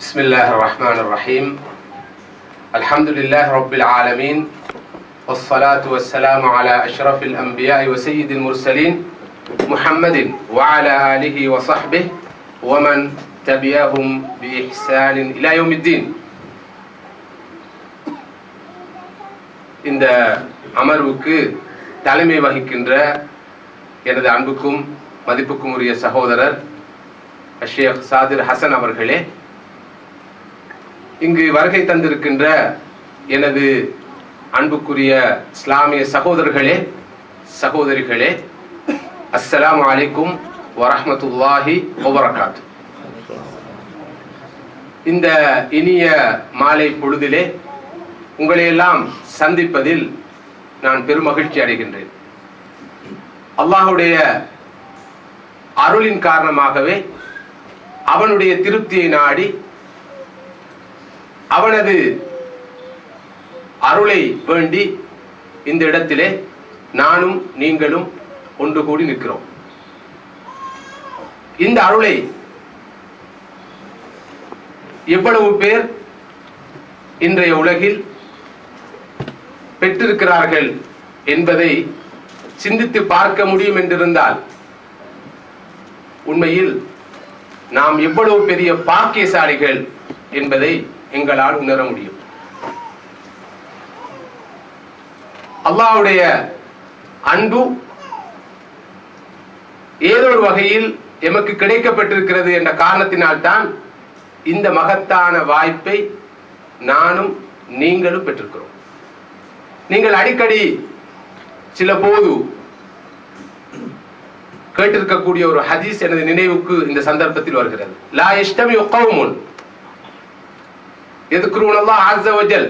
بسم الله الرحمن الرحيم الحمد لله رب العالمين والصلاة والسلام على أشرف الأنبياء وسيد المرسلين محمد وعلى آله وصحبه ومن تبعهم بإحسان إلى يوم الدين. இந்த அமர்வுக்கு தலைமை வகிக்கின்ற எனது அன்புக்கும் மதிப்புக்கும் உரிய சகோதரர் ஷேக் சாதிர் ஹசன் அவர்களே, இங்கு வருகை தந்திருக்கின்ற எனது அன்புக்குரிய இஸ்லாமிய சகோதரர்களே சகோதரிகளே, அஸ்ஸலாமு அலைக்கும் வரஹ்மத்துல்லாஹி வபரகாத்து. இந்த இனிய மாலை பொழுதிலே உங்களை எல்லாம் சந்திப்பதில் நான் பெருமகிழ்ச்சி அடைகின்றேன். அல்லாஹ்வுடைய அருளின் காரணமாகவே அவனுடைய திருப்தியை நாடி அவனது அருளை வேண்டி இந்த இடத்திலே நானும் நீங்களும் ஒன்று கூடி நிற்கிறோம். இந்த அருளை எவ்வளவு பேர் இன்றைய உலகில் பெற்றிருக்கிறார்கள் என்பதை சிந்தித்து பார்க்க முடியும் என்றிருந்தால் உண்மையில் நாம் எவ்வளவு பெரிய பாக்கியசாலிகள் என்பதை எங்களால் உணர முடியும். அல்லாஹ்வுடைய அன்பு ஏதோ ஒரு வகையில் எமக்கு கிடைக்கப்பட்டிருக்கிறது என்ற காரணத்தினால்தான் இந்த மகத்தான வாய்ப்பை நானும் நீங்களும் பெற்றிருக்கிறோம். நீங்கள் அடிக்கடி சில போது கேட்டிருக்கக்கூடிய ஒரு ஹதீஸ் எனது நினைவுக்கு இந்த சந்தர்ப்பத்தில் வருகிறது. லா யஷ்தமிஉ கௌமுன் யذ்குரூனல்லாஹ அஸ்ஸ வஜல்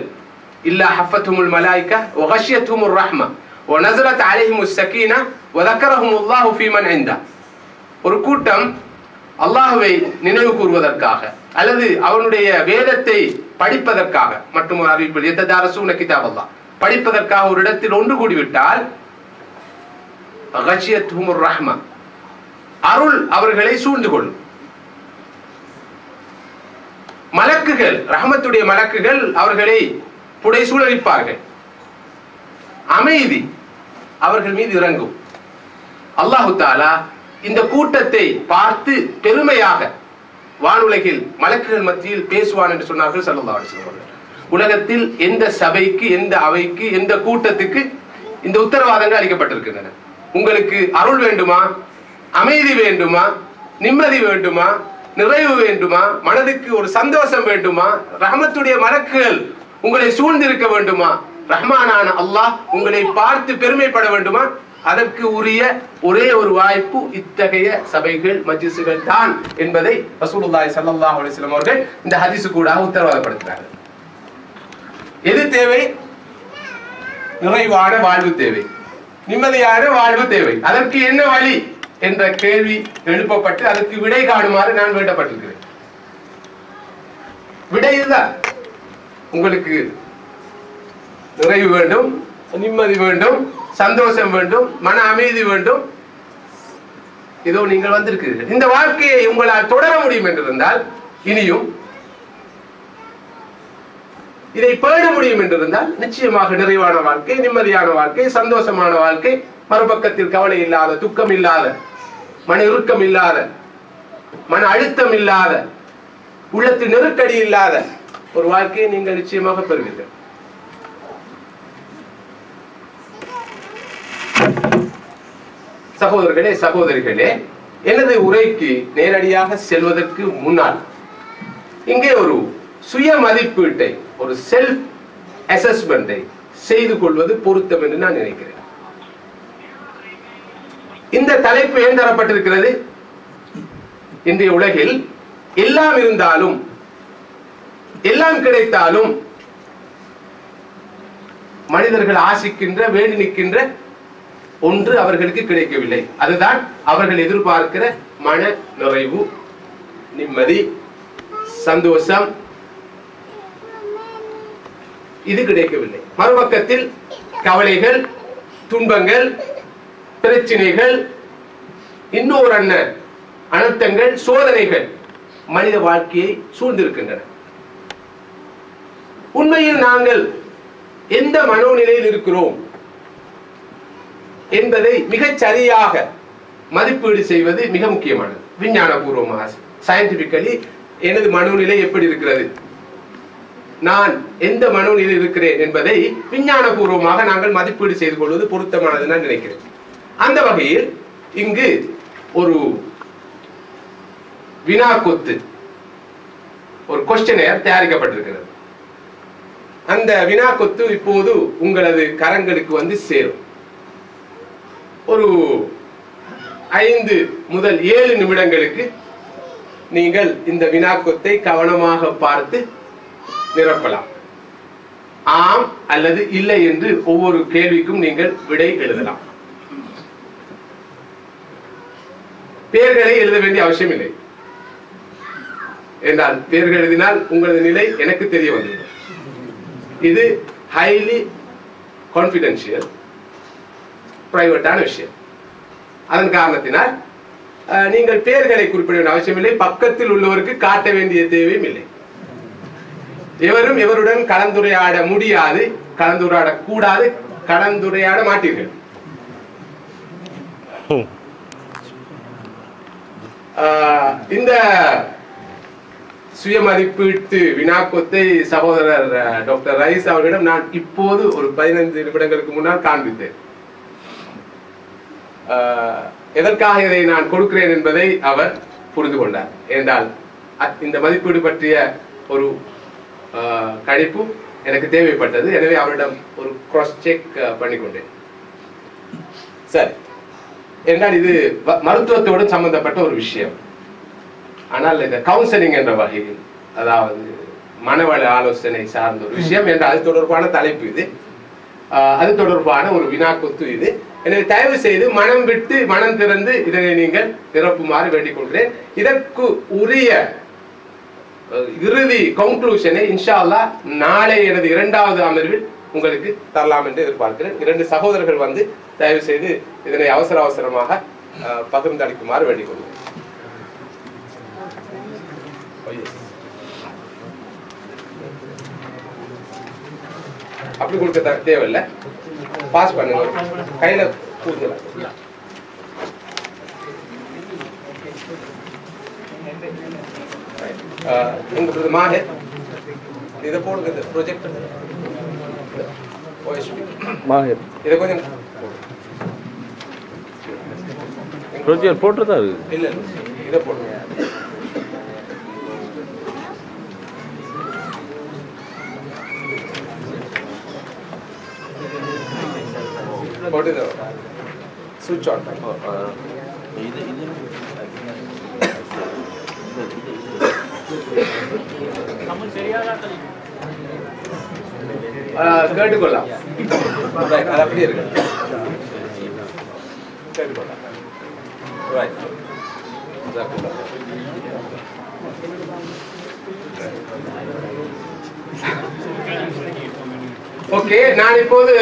இல்லா ஹஃபத்துஹுமுல் மலாயிகா வ கஷியத்துஹுமுர் ரஹ்மா வ நஸலத் அலைஹிமுஸ் ஸகீனா வ ذكرஹுமுல்லாஹு ஃபீமன் இன்தா. ஒரு கூட்டம் அல்லாஹ்வை நினைவு கூறுவதற்காக அல்லது அவனுடைய வேதத்தை படிப்பதற்காக மற்றும் ஒரு அறிவிப்பில் யததாரஸூன கிதாபல்லாஹ் படிப்பதற்காக ஒரு இடத்தில் ஒன்று கூடிவிட்டால் கஷியத்துஹுமுர் ரஹ்மா, அருள் அவர்களை சூழ்ந்து கொள்ளும். மலக்குகள், ரஹ்மத்துடைய மலக்குகள் அவர்களை புடை சூழலிப்பார்கள். அமைதி அவர்கள் மீது இறங்கும். அல்லாஹு தஆலா இந்த கூட்டத்தை பார்த்து பெருமையாக வானுலகில் மலக்குகள் மத்தியில் பேசுவான் என்று சொன்னார்கள் ஸல்லல்லாஹு அலைஹி வஸல்லம். உலகத்தில் எந்த சபைக்கு, எந்த அவைக்கு, எந்த கூட்டத்துக்கு இந்த உத்தரவாதங்கள் அளிக்கப்பட்டிருக்கின்றன. உங்களுக்கு அருள் வேண்டுமா, அமைதி வேண்டுமா, நிம்மதி வேண்டுமா, நிறைவு வேண்டுமா, மனதுக்கு ஒரு சந்தோஷம் வேண்டுமா, ரஹ்மத்துடைய மலக்குகள் உங்களை சூழ்ந்திருக்க வேண்டுமா, ரஹ்மானான அல்லாஹ் உங்களை பார்த்து பெருமைப்பட வேண்டுமா, அதற்கு உரிய ஒரே ஒரு வாய்ப்பு இத்தகைய சபைகள், மஜ்லிஸ்கள் தான் என்பதை ரசூலுல்லாஹி ஸல்லல்லாஹு அலைஹி வஸல்லம் அவர்கள் இந்த ஹதீஸ் கூட உத்தரவாதப்படுத்துகிறார்கள். எது தேவை? நிறைவான வாழ்வு தேவை, நிம்மதியான வாழ்வு தேவை. அதற்கு என்ன வழி என்ற கேள்வி எழுப்பப்பட்டு அதற்கு விடை காணுமாறு நான் வேண்டப்பட்டிருக்கிறேன். விடை இதுதான். உங்களுக்கு நிறைவு வேண்டும், நிம்மதி வேண்டும், சந்தோஷம் வேண்டும், மன அமைதி வேண்டும். இதோ நீங்கள் வந்திருக்கிறீர்கள். இந்த வாழ்க்கையை உங்களால் தொடர முடியும் என்றிருந்தால், இனியும் இதை பேண முடியும் என்றிருந்தால் நிச்சயமாக நிறைவான வாழ்க்கை, நிம்மதியான வாழ்க்கை, சந்தோஷமான வாழ்க்கை, மறுபக்கத்தில் கவலை இல்லாத, துக்கம் இல்லாத, மன இறுக்கம் இல்லாத, மன அழுத்தம் இல்லாத, உள்ளத்தில் நெருக்கடி இல்லாத ஒரு வாழ்க்கையை நீங்கள் நிச்சயமாக பெறுவீர்கள். சகோதரர்களே சகோதரிகளே, எனது உரைக்கு நேரடியாக செல்வதற்கு முன்னால் இங்கே ஒரு சுய மதிப்பீட்டை, ஒரு செல்ஃப் அசஸ்மெண்டை செய்து கொள்வது பொருத்தம் என்று நான் நினைக்கிறேன். இந்த தலைப்பு ஏன் தரப்பட்டிருக்கிறது? இன்றைய உலகில் எல்லாம் இருந்தாலும், எல்லாம் கிடைத்தாலும் மனிதர்கள் ஆசிக்கின்ற, வேண்டி நிற்கின்ற ஒன்று அவர்களுக்கு கிடைக்கவில்லை. அதுதான் அவர்கள் எதிர்பார்க்கிற மன நிறைவு, நிம்மதி, சந்தோஷம். இது கிடைக்கவில்லை. மறுபக்கத்தில் கவலைகள், துன்பங்கள், பிரச்சனைகள், இன்னொரு அனர்த்தங்கள், சோதனைகள் மனித வாழ்க்கையை சூழ்ந்திருக்கின்றன. உண்மையில் நாங்கள் எந்த மனோநிலையில் இருக்கிறோம் என்பதை மிகச் சரியாக மதிப்பீடு செய்வது மிக முக்கியமானது. விஞ்ஞானபூர்வமாக சயின்டிபிக்கலி எனது மனோநிலை எப்படி இருக்கிறது, நான் எந்த மனோநிலையில் இருக்கிறேன் என்பதை விஞ்ஞானபூர்வமாக நாங்கள் மதிப்பீடு செய்து கொள்வது பொருத்தமானது நான் நினைக்கிறேன். அந்த வகையில் இங்கு ஒரு வினாக்கொத்து, ஒரு கொஸ்டினர் தயாரிக்கப்பட்டிருக்கிறது. அந்த வினாக்கொத்து இப்போது உங்களது கரங்களுக்கு வந்து சேரும். ஒரு 5 முதல் 7 நிமிடங்களுக்கு நீங்கள் இந்த வினாக்கொத்தை கவனமாக பார்த்து நிரப்பலாம். ஆம் அல்லது இல்லை என்று ஒவ்வொரு கேள்விக்கும் நீங்கள் விடை எழுதலாம். பெயர்களை எழுத வேண்டிய அவசியம் இல்லை. என்றால் பெயர்கள் எழுதினால் உங்களது நிலை எனக்கு தெரிய வந்துவிடும். இது ஹைலி கான்பிடென்ஷியல், பிரைவேட்டான விஷயம். அதன் காரணத்தினால் நீங்கள் பெயர்களை குறிப்பிட வேண்டிய அவசியம் இல்லை. பக்கத்தில் உள்ளவருக்கு காட்ட வேண்டிய தேவையும் இல்லை. எவரும் எவருடன் கலந்துரையாட முடியாது, கலந்துரையாட கூடாது, கலந்துரையாட மாட்டீர்கள். இந்த சுய மதிப்பீட்டு வினாக்கொத்தை சகோதரர் டாக்டர் ரைஸ் அவர்களிடம் நான் இப்போது ஒரு 15 நிமிடங்களுக்கு முன்னால் காண்பித்தேன். எதற்காக இதை நான் கொடுக்கிறேன் என்பதை அவர் புரிந்து கொண்டார். என்றால் இந்த மதிப்பீடு பற்றிய ஒரு கணிப்பு எனக்கு தேவைப்பட்டது. எனவே அவரிடம் ஒரு கிராஸ் செக் பண்ணிக்கொண்டேன். சரி, என்றால் இது மருத்துவத்தோடு சம்பந்தப்பட்ட ஒரு விஷயம். ஆனால் இந்த கவுன்சிலிங் என்ற வகையில், அதாவது மனவள ஆலோசனை சார்ந்த ஒரு விஷயம் என்ற அது தொடர்பான தலைப்பு இது. அது தொடர்பான ஒரு வினாக்கொத்து இது. எனவே தயவு செய்து மனம் விட்டு மனம் திறந்து இதனை நீங்கள் நிரப்புமாறு வேண்டிக் கொள்கிறேன். இதற்கு உரிய இறுதி கன்க்ளூஷனை இன்ஷா அல்லாஹ் நாளை எனது 2வது அமர்வில் உங்களுக்கு தரலாம் என்று எதிர்பார்க்கிறேன். 2 சகோதரர்கள் வந்து தயவு செய்து இதனை அவசரமாக பகிர்ந்தளிக்குமாறு வேண்டிக் கொள்கிறேன். அப்படி கொடுக்க தேவையில்லை, பாஸ் பண்ணுங்க, கையில கூடுதலாம். உங்களுக்கு மாஹே இதை போடுங்க, ப்ரொஜெக்ட் மாஹே இதை கொஞ்சம் ப்ரொஜெக்ட் போட்டுறதா இருக்கு. இல்லை இதை போடுங்க. What is the switch on? கேட்டுக்கொள்ளலாம். அது அப்படியே இருக்கு. கேட்டுக்கொள்ளலாம். ஓகே, நான் இப்போது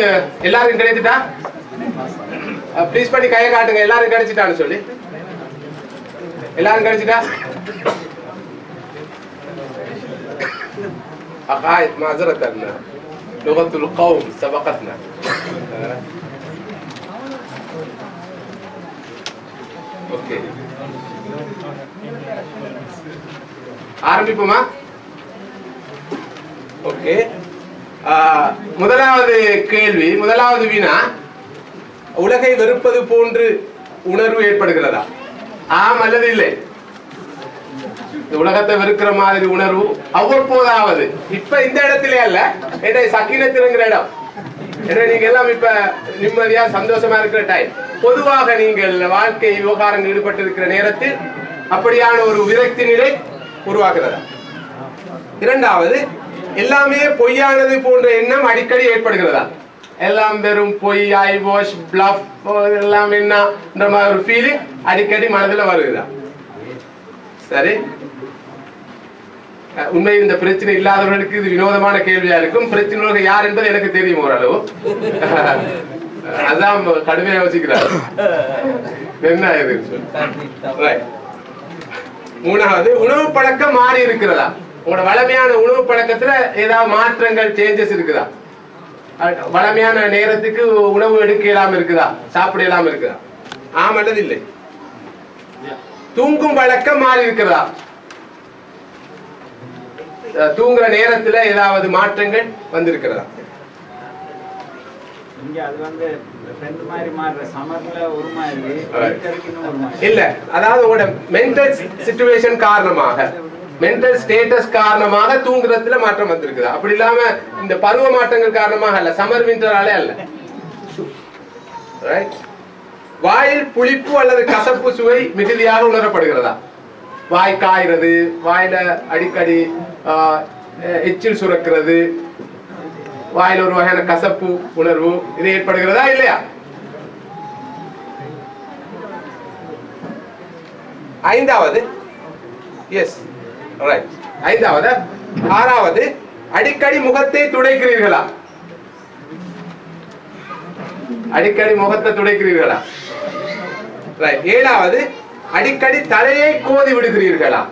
எல்லாரும் கிடைச்சிட்டா ப்ளீஸ் பண்ணி கையை காட்டுங்க. எல்லாரும் கிடைச்சிட்டான்னு சொல்லி, எல்லாரும் கிடைச்சிட்டா? أقاعد معذرة لغة القوم سبقتنا. ஓகே, ஆரம்பிப்போமா? ஓகே, முதலாவது கேள்வி, முதலாவது வினா, உலகை வெறுப்பது போன்று உணர்வு ஏற்படுகிறதா? ஆம் அல்லது இல்லை? இந்த உலகத்தை வெறுக்கிற மாதிரி உணர்வு அவ்வப்போதாவது, இப்ப இந்த இடத்திலே அல்ல, சக்கீனத்தினுங்கிற இடம், ஏன்னா நீங்க எல்லாம் இப்ப நிம்மதியா சந்தோஷமா இருக்கிற டைம். பொதுவாக நீங்கள் வாழ்க்கை விவகாரங்கள் ஈடுபட்டு இருக்கிற நேரத்தில் அப்படியான ஒரு விரக்தி நிலை உருவாக்குறதா? இரண்டாவது, எல்லாமே பொய்யானது போன்ற எண்ணம் அடிக்கடி ஏற்படுகிறதா? எல்லாம் வெறும் பொய், ஐ வாஷ், பிளஃப், எல்லாம் என்ன மாதிரி ஒரு ஃபீலிங் அடிக்கடி மனதில் வருகிறதா? சரி, உண்மையில் இந்த பிரச்சனை இல்லாதவர்களுக்கு இது வினோதமான கேள்வியா இருக்கும். பிரச்சனை யார் என்பது எனக்கு தெரியும் ஓரளவு. அதான் கடுமையா யோசிக்கிறார் என்ன இது. மூணாவது உணவு பழக்கம் மாறி இருக்கிறதா? உங்களோட வளமையான உணவு பழக்கத்துல ஏதாவது மாற்றங்கள் சேஞ்சஸ் இருக்குதா? வளமையான நேரத்துக்கு உணவு எடுக்க இயலாம இருக்குதா? சாப்பிட இயலாம இருக்குதா? ஆம் அல்லது இல்லை? தூங்கும் வழக்கம் மாறி இருக்கிறதா? தூங்குற நேரத்துல ஏதாவது மாற்றங்கள் வந்திருக்கிறதா? இல்ல, அதாவது உங்களோட மென்டல் சிச்சுவேஷன் காரணமாக, மென்டல் ஸ்டேட்டஸ் காரணமாக தூங்குறதுல மாற்றம் வந்திருக்குதா? அப்படி இல்லாம இந்த பருவ மாற்றங்கள் காரணமாக அல்ல, சம்மர் விண்டராலே அல்ல. வாயில் புளிப்பு அல்லது கசப்பு சுவை மிகுதியாக உணரப்படுகிறதா? வாய் காய்கிறது, வாயில அடிக்கடி எச்சில் சுரக்கிறது, வாயில ஒரு வகையான கசப்பு உணர்வு இது ஏற்படுகிறதா இல்லையா? ஐந்தாவது, எஸ் ரைட். ஐந்தாவது. ஆறாவது, அடிக்கடி முகத்தை துடைக்கிறீர்களா? அடிக்கடி முகத்தை துடைக்கிறீர்களா? ரைட். ஏழாவது, அடிக்கடி தலையை கோதி விடுகிறீர்களா?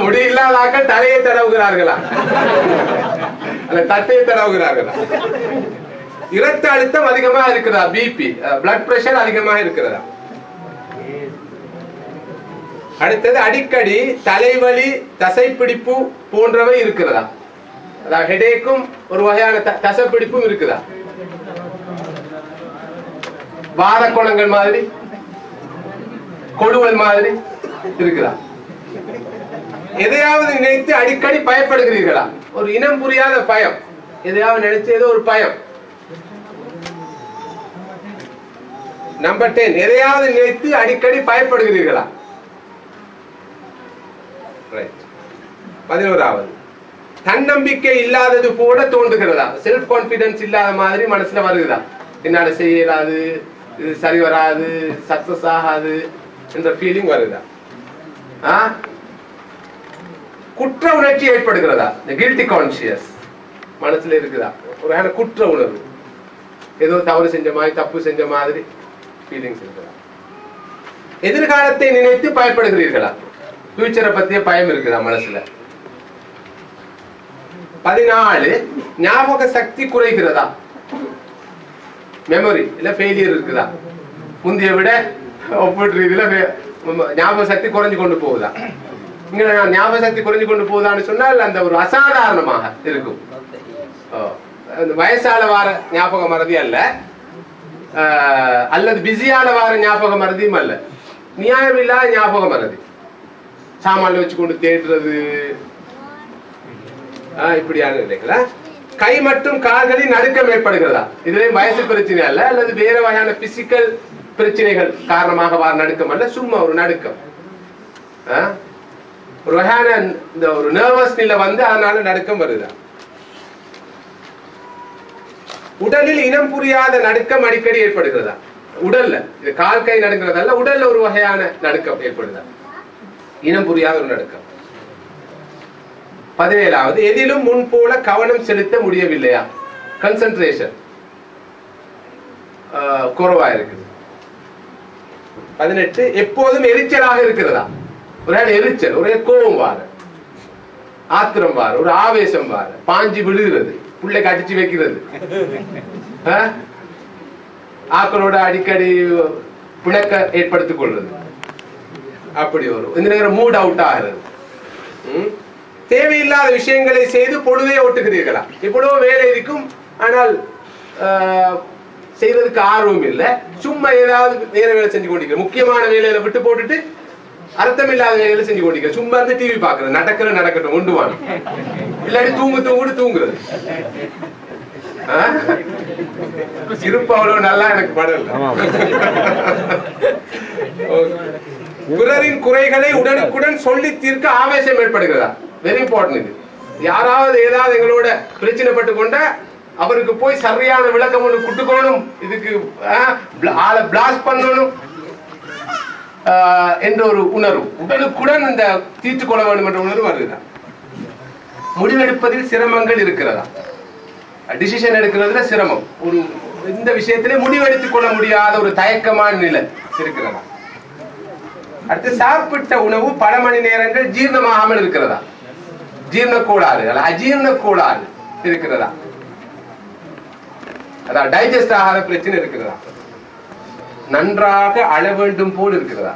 முடியில்லாதாக்கள் தலையை தடவுகிறார்களா? அல்ல தட்டையை தடவுகிறார்களா? இரத்த அழுத்தம் அதிகமா இருக்கிறதா? பிபி, பிளட் பிரஷர் அதிகமாக இருக்கிறதா? அடுத்தது, அடிக்கடி தலைவலி, தசைப்பிடிப்பு போன்றவை இருக்கிறதா? அதாவது ஹெடேக்கும் ஒரு வகையான தசைப்பிடிப்பும் இருக்குதா? வாத குணங்கள் மாதிரி, கொடுவல் மாதிரி இருக்குதா? எதையாவது நினைத்து அடிக்கடி பயப்படுகிறீர்களா? ஒரு இனம் புரியாத பயம், எதையாவது நினைச்சு ஏதோ ஒரு பயம். நம்பர் 10, எதையாவது நினைத்து அடிக்கடி பயப்படுகிறீர்களா? 11வது, தன்னம்பிக்கை இல்லாதது போல தோன்றுகிறதா? செல்ஃப் கான்பிடன்ஸ் இல்லாத மாதிரி மனசுல வருகிறதா? என்னால செய்யலாது, இது சரி வராது, சக்சஸ் ஆகாது என்ற ஃபீலிங் வருதா? குற்ற உணர்ச்சி ஏற்படுகிறதா? கில்ட்டி கான்சியஸ் மனசுல இருக்குதா? ஒரு குற்ற உணர்வு, ஏதோ தவறு செஞ்ச மாதிரி, தப்பு செஞ்ச மாதிரி ஃபீலிங்ஸ் இருக்குதா? எதிர்காலத்தை நினைத்து பயப்படுகிறீர்களா? ஃபியூச்சரை பத்திய பயம் இருக்குதா மனசுல? 14, ஞாபக சக்தி குறைகிறதா? மெமரி இல்ல ஃபெயிலியர் இருக்குதா? முந்தைய விட ஒப்பிட்டு இதுல ஞாபக சக்தி குறைஞ்சு கொண்டு போகுதா? இங்க ஞாபக சக்தி குறைஞ்சு கொண்டு போகுதான்னு சொன்னால் அந்த ஒரு அசாதாரணமாக இருக்கும். வயசால வார ஞாபக மறதி அல்ல, அல்லது பிஸியால வார ஞாபக மறதியும் அல்ல, நியாயமில்லாத ஞாபக மறதி. சாமான்ல வச்சு கொண்டு தேடுறது, இப்படியான இல்லைங்களா? கை மற்றும் கால்களில் நடுக்கம் ஏற்படுகிறதா? இதுலயும் வயசு பிரச்சனை அல்ல, அல்லது வேற வகையான பிசிக்கல் பிரச்சனைகள் காரணமாக வர நடுக்கம் அல்ல, சும்மா ஒரு நடுக்கம். ஒரு வகையான இந்த ஒரு நர்வஸ் நிலை வந்து அதனால நடுக்கம் வருதா? உடலில் இனம் புரியாத நடுக்கம் அடிக்கடி ஏற்படுகிறதா? உடல்ல, இது கால் கை நடுங்கிறதல்ல, உடல்ல ஒரு வகையான நடுக்கம் ஏற்படுதா? இனம் புரியாத ஒரு நடுக்கம். 17வது, எதிலும் முன் போல கவனம் செலுத்த முடியவில்லையா? கன்சென்ட்ரேஷன் குறைவா இருக்குது. 18, எப்போதும் எரிச்சலாக இருக்கிறதா? ஒரே எரிச்சல், ஒரே கோபம் வார, ஆத்திரம் வார, ஒரு ஆவேசம் வார, பாஞ்சி விழுகிறது, புள்ளை கடிச்சு வைக்கிறது, ஆக்களோட அடிக்கடி பிணக்க ஏற்படுத்திக் கொள்றது, அப்படி வரும். இந்த நேரம் மூட் அவுட் ஆகிறது. தேவையில்லாத விஷயங்களை செய்து பொழுதே ஓட்டுகிறீர்களா? இவ்வளவு வேலை இருக்கும், ஆனால் செய்வதற்கு ஆர்வம் இல்லை, சும்மா ஏதாவது வேற வேலை செஞ்சு கொண்டிருக்கிற, முக்கியமான வேலையில விட்டு போட்டுட்டு அர்த்தம் இல்லாத வேலையில செஞ்சு கொண்டிருக்கிற, சும்மா இருந்து டிவி பாக்குறது, நடக்கட்டும் கொண்டு வாங்க, இல்லாட்டி தூங்குறது. இருப்பு அவ்வளவு நல்லா எனக்கு படல. பிறரின் குறைகளை உடனுக்குடன் சொல்லி தீர்க்க ஆவேசம் ஏற்படுகிறதா? Very important. இது யாராவது ஏதாவது எங்களோட பிரச்சனைப்பட்டு கொண்ட அவருக்கு போய் சரியான விளக்கம் ஒன்று குட்டுக்கணும், இதுக்கு ஆளை பிளாஸ்ட் பண்ணணும் என்ற ஒரு உணர்வு, உடனுக்குடன் இந்த தீர்த்து கொள்ள வேண்டும் என்ற உணர்வு வருகிறதா? முடிவெடுப்பதில் சிரமங்கள் இருக்கிறதா? டிசிஷன் எடுக்கிறதுல சிரமம், ஒரு இந்த விஷயத்திலே முடிவெடுத்துக் கொள்ள முடியாத ஒரு தயக்கமான நிலை இருக்கிறதா? அடுத்து சாப்பிட்ட உணவு பல மணி நேரங்கள் ஜீரணமாகாமல் இருக்கிறதா? ஜீரண கோளாறு அல்ல அஜீரண கோளாறு இருக்கிறதா? அதான் டைஜஸ்ட் ஆகாத பிரச்சனை இருக்கிறதா? நன்றாக அழ வேண்டும் போல் இருக்கிறதா?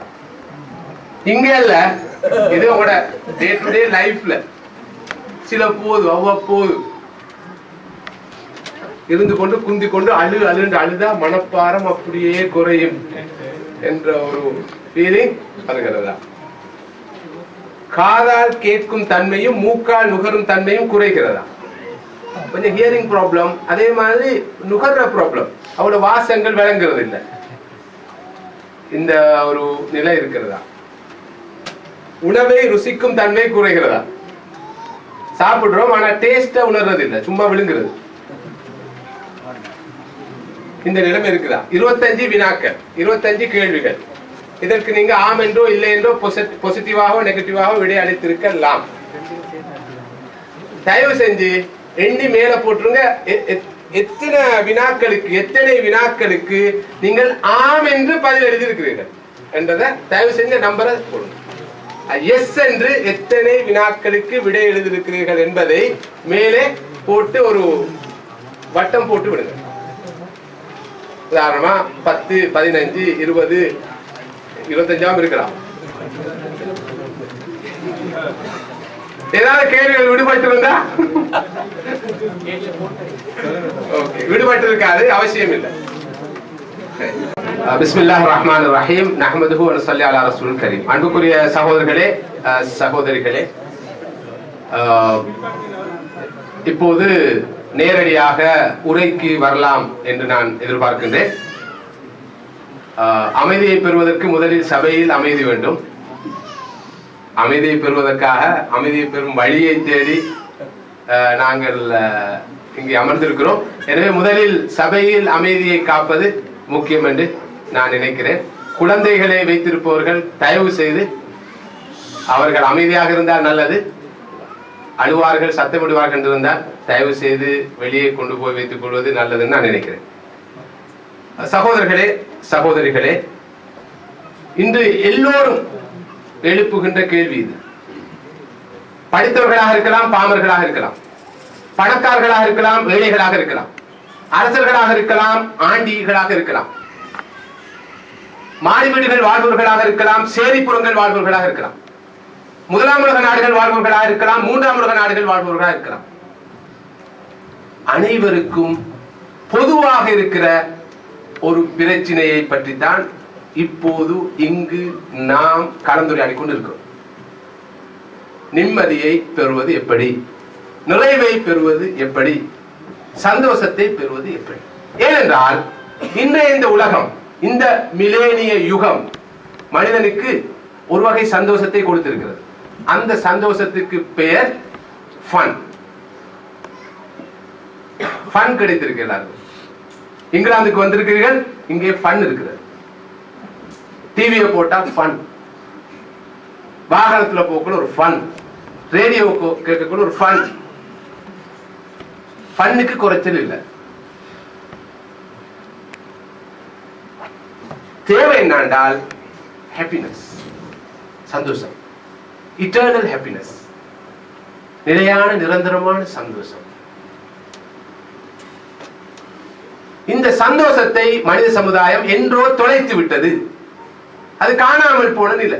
இங்க இல்ல, இது உங்களோட டே டு டே லைஃப்ல சில போது அவ்வப்போது இருந்து கொண்டு குந்தி கொண்டு அழுண்டு அழுதா மனப்பாரம் அப்படியே குறையும் என்ற ஒரு ஃபீலிங் வருகிறதா? காதால் கேட்கும் தன்மையும் மூக்கால் நுகரும் தன்மையும் குறைகிறதா? கொஞ்சம் ஹியரிங் ப்ராப்ளம், அதே மாதிரி நுகர்ற ப்ராப்ளம், அவ்வளவு வாசங்கள் விளங்குறது இல்லை, இந்த ஒரு நிலை இருக்கிறதா? உணவை ருசிக்கும் தன்மை குறைகிறதா? சாப்பிடுறோம் ஆனா டேஸ்ட உணர்றது இல்லை, சும்மா விழுங்குறது, இந்த நிலைமை இருக்குதா? 25 வினாக்கள், 25 கேள்விகள். இதற்கு நீங்க ஆம் என்றோ இல்லை என்றோ பாசிட்டிவாகவோ நெகட்டிவாகவோ விடை அளித்திருக்கலாம். தயவு செஞ்சு எண்ணி மேல போட்டுருங்க. எத்தனை வினாக்களுக்கு நீங்கள் ஆம் என்று பதில் எழுதியிருக்கிறீர்கள் என்றதை தயவு செஞ்ச நம்பரை போடுங்க. எஸ் என்று எத்தனை வினாக்களுக்கு விடை எழுதியிருக்கிறீர்கள் என்பதை மேலே போட்டு ஒரு வட்டம் போட்டு விடுங்க. உதாரணமா 10, 15, 20, 25 இருக்கலாம். ஏதாவது கேள்விகள் விடுபட்டு இருந்தா விடுபட்டு இருக்காது, அவசியம் இல்லை. பிஸ்மில்லாஹிர் ரஹ்மானிர் ரஹீம். நஹ்மதுஹு வ நஸல்லி அலா ரசூலில் கரீம். அன்புக்குரிய சகோதரர்களே, சகோதரிகளே, இப்போது நேரடியாக உரைக்கு வரலாம் என்று நான் எதிர்பார்க்கின்றேன். அமைதியை பெறுவதற்கு முதலில் சபையில் அமைதி வேண்டும். அமைதியை பெறுவதற்காக அமைதியை பெறும் வழியை தேடி நாங்கள் இங்கே அமர்ந்திருக்கிறோம். எனவே முதலில் சபையில் அமைதியை காப்பது முக்கியம் என்று நான் நினைக்கிறேன். குழந்தைகளை வைத்திருப்பவர்கள் தயவு செய்து அவர்கள் அமைதியாக இருந்தால் நல்லது. அழுவார்கள், சத்தமிடுவார்கள் என்று இருந்தால் தயவு செய்து வெளியே கொண்டு போய் வைத்துக் கொள்வது நல்லதுன்னு நான் நினைக்கிறேன். சகோதரர்களே, சகோதரிகளே, இன்று எல்லோரும் எழுப்புகின்ற கேள்வி இது. படித்தவர்களாக இருக்கலாம், பாமர்களாக இருக்கலாம், பணக்காரர்களாக இருக்கலாம், ஏழைகளாக இருக்கலாம், அரசர்களாக இருக்கலாம், ஆண்டிகளாக இருக்கலாம், மாடி வீடுகள் வாழ்பவர்களாக இருக்கலாம், சேரிப்புறங்கள் வாழ்பவர்களாக இருக்கலாம், முதலாம் உலக நாடுகள் வாழ்பவர்களாக இருக்கலாம், மூன்றாம் உலக நாடுகள் வாழ்பவர்களாக இருக்கலாம். அனைவருக்கும் பொதுவாக இருக்கிற ஒரு பிரச்சனையை பற்றித்தான் இப்போது இங்கு நாம் கலந்துரையாடி கொண்டிருக்கிறோம். நிம்மதியை பெறுவது எப்படி, நிறைவை பெறுவது எப்படி, சந்தோஷத்தை பெறுவது எப்படி? ஏனென்றால் இன்றைய இந்த உலகம், இந்த மிலேனிய யுகம் மனிதனுக்கு ஒரு வகை சந்தோஷத்தை கொடுத்திருக்கிறது. அந்த சந்தோஷத்துக்கு பெயர் ஃபன். ஃபன் கிடைத்திருக்கு. எல்லாருக்கும் இங்கிலாந்துக்கு வந்திருக்கிறீர்கள், இங்கே ஃபன் இருக்கிறது. டிவியை போட்டா ஃபன், வாகனத்துல போக்குள்ள ஒரு ஃபன், ரேடியோ கேட்கக்குள்ள ஒரு ஃபன். ஃபன்னுக்கு குறைச்சல் இல்லை. தேவை என்னென்றால் ஹாப்பினஸ், சந்தோஷம், இட்டர்னல் ஹாப்பினஸ், நிலையான நிரந்தரமான சந்தோஷம். இந்த சந்தோஷத்தை மனித சமுதாயம் என்றோ தொலைத்து விட்டது. அது காணாமல் போன நிலை.